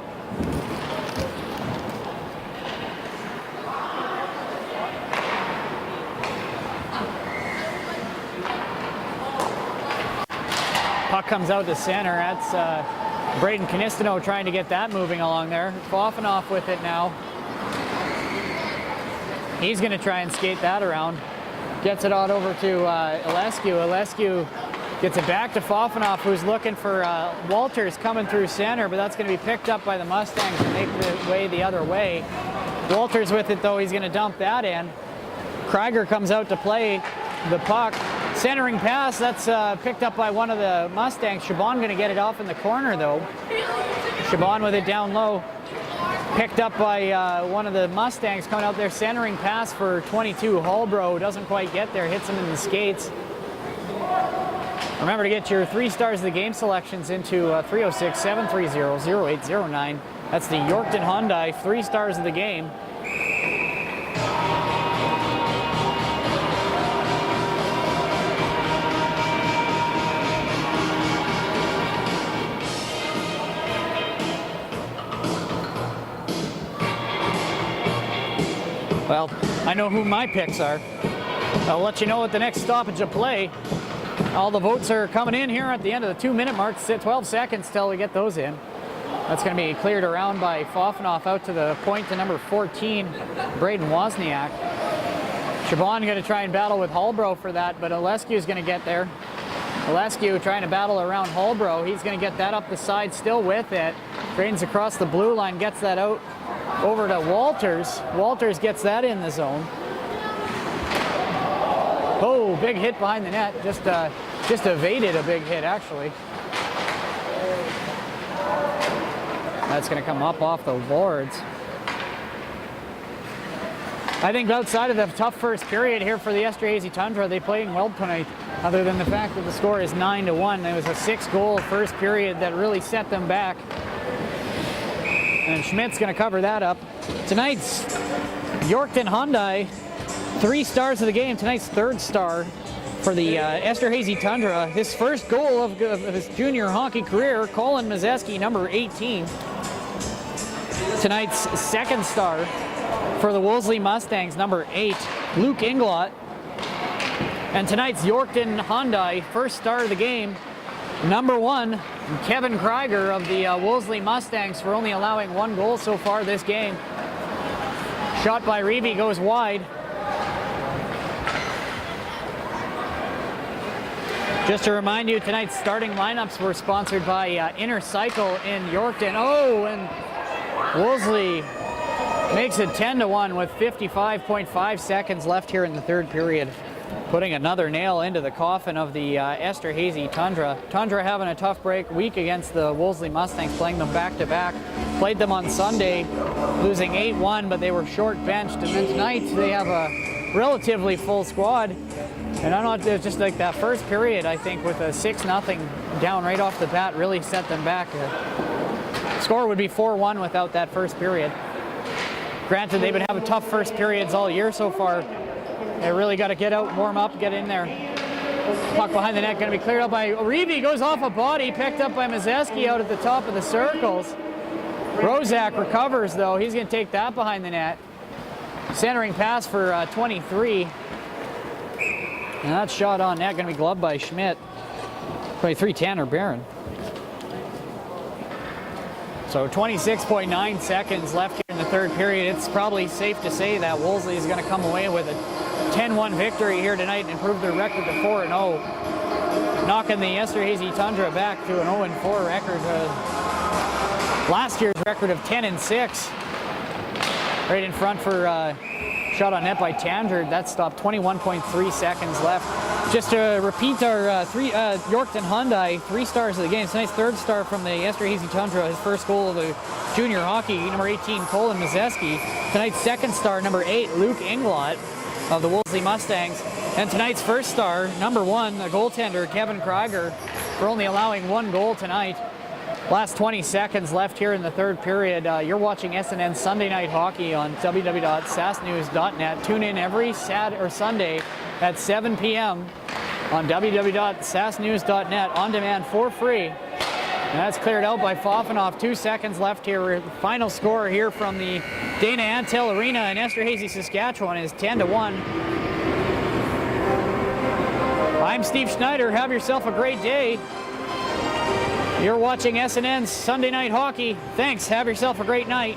[SPEAKER 1] comes out to center. That's Braden Canistino trying to get that moving along there. Fofanoff with it now. He's going to try and skate that around. Gets it on over to Ilescu. Ilescu gets it back to Fofanoff, who's looking for Walters coming through center, but that's going to be picked up by the Mustangs and make the way the other way. Walters with it, though. He's going to dump that in. Krieger comes out to play the puck. Centering pass, that's picked up by one of the Mustangs. Chabon going to get it off in the corner, though. Chabon with it down low. Picked up by one of the Mustangs coming out there. Centering pass for 22. Hallbro doesn't quite get there. Hits him in the skates. Remember to get your 3 stars of the game selections into 306-730-0809. That's the Yorkton Hyundai 3 stars of the game. Well, I know who my picks are. I'll let you know at the next stoppage of play. All the votes are coming in here at the end of the 2-minute mark. 12 seconds till we get those in. That's going to be cleared around by Fofanoff out to the point to number 14, Braden Wozniak. Chabon going to try and battle with Hallbro for that, but Ilescu is going to get there. Ilescu trying to battle around Hallbro. He's going to get that up the side, still with it. Drains across the blue line, gets that out over to Walters. Walters gets that in the zone. Oh, big hit behind the net. Just evaded a big hit, actually. That's going to come up off the boards. I think outside of the tough first period here for the Esterhazy Tundra, they playing well tonight, other than the fact that the score is 9-1. There was a 6-goal first period that really set them back. And Schmidt's going to cover that up. Tonight's Yorkton Hyundai, 3 stars of the game. Tonight's 3rd star for the Esterhazy Tundra. His first goal of his junior hockey career, Colin Mazeski, number 18. Tonight's 2nd star for the Wolseley Mustangs, number 8, Luke Inglot. And tonight's Yorkton Hyundai, 1st star of the game, number 1, Kevin Krieger of the Wolseley Mustangs, for only allowing 1 goal so far this game. Shot by Reeve goes wide. Just to remind you, tonight's starting lineups were sponsored by Inner Cycle in Yorkton. Oh, and Wolseley makes it 10-1 with 55.5 seconds left here in the 3rd period, putting another nail into the coffin of the Esterhazy Tundra. Tundra having a tough week against the Wolseley Mustangs, playing them back-to-back. Played them on Sunday, losing 8-1, but they were short-benched. And then tonight, they have a relatively full squad. And I don't know, just like that first period, I think, with a 6-0 down right off the bat, really set them back. Score would be 4-1 without that first period. Granted, they've been having tough first periods all year so far. They really got to get out, warm up, get in there. Puck behind the net, going to be cleared out by Reeve. Goes off a body, picked up by Mazeski out at the top of the circles. Rozak recovers, though. He's going to take that behind the net. Centering pass for 23. And that shot on net going to be gloved by Schmidt. 23, Tanner Barron. So 26.9 seconds left here in the 3rd period. It's probably safe to say that Wolseley is going to come away with a 10-1 victory here tonight and improve their record to 4-0. Knocking the Esterhazy Tundra back to an 0-4 record. Last year's record of 10-6. Right in front for shot on net by Tandred. That stopped. 21.3 seconds left. Just to repeat our Yorkton Hyundai 3 stars of the game. Tonight's 3rd star from the Esterhazy Tundra. His first goal of the junior hockey, number 18, Colin Mazeski. Tonight's 2nd star, number 8, Luke Inglot of the Wolseley Mustangs. And tonight's 1st star, number 1, the goaltender, Kevin Krieger, for only allowing 1 goal tonight. Last 20 seconds left here in the 3rd period. You're watching SNN Sunday Night Hockey on www.sasknews.net. Tune in every Sunday at 7 p.m. on www.sasknews.net on demand for free. And that's cleared out by Fofanoff. 2 seconds left here. Final score here from the Dana Antal Arena in Esterhazy, Saskatchewan is 10-1. I'm Steve Schneider. Have yourself a great day. You're watching SNN Sunday Night Hockey. Thanks. Have yourself a great night.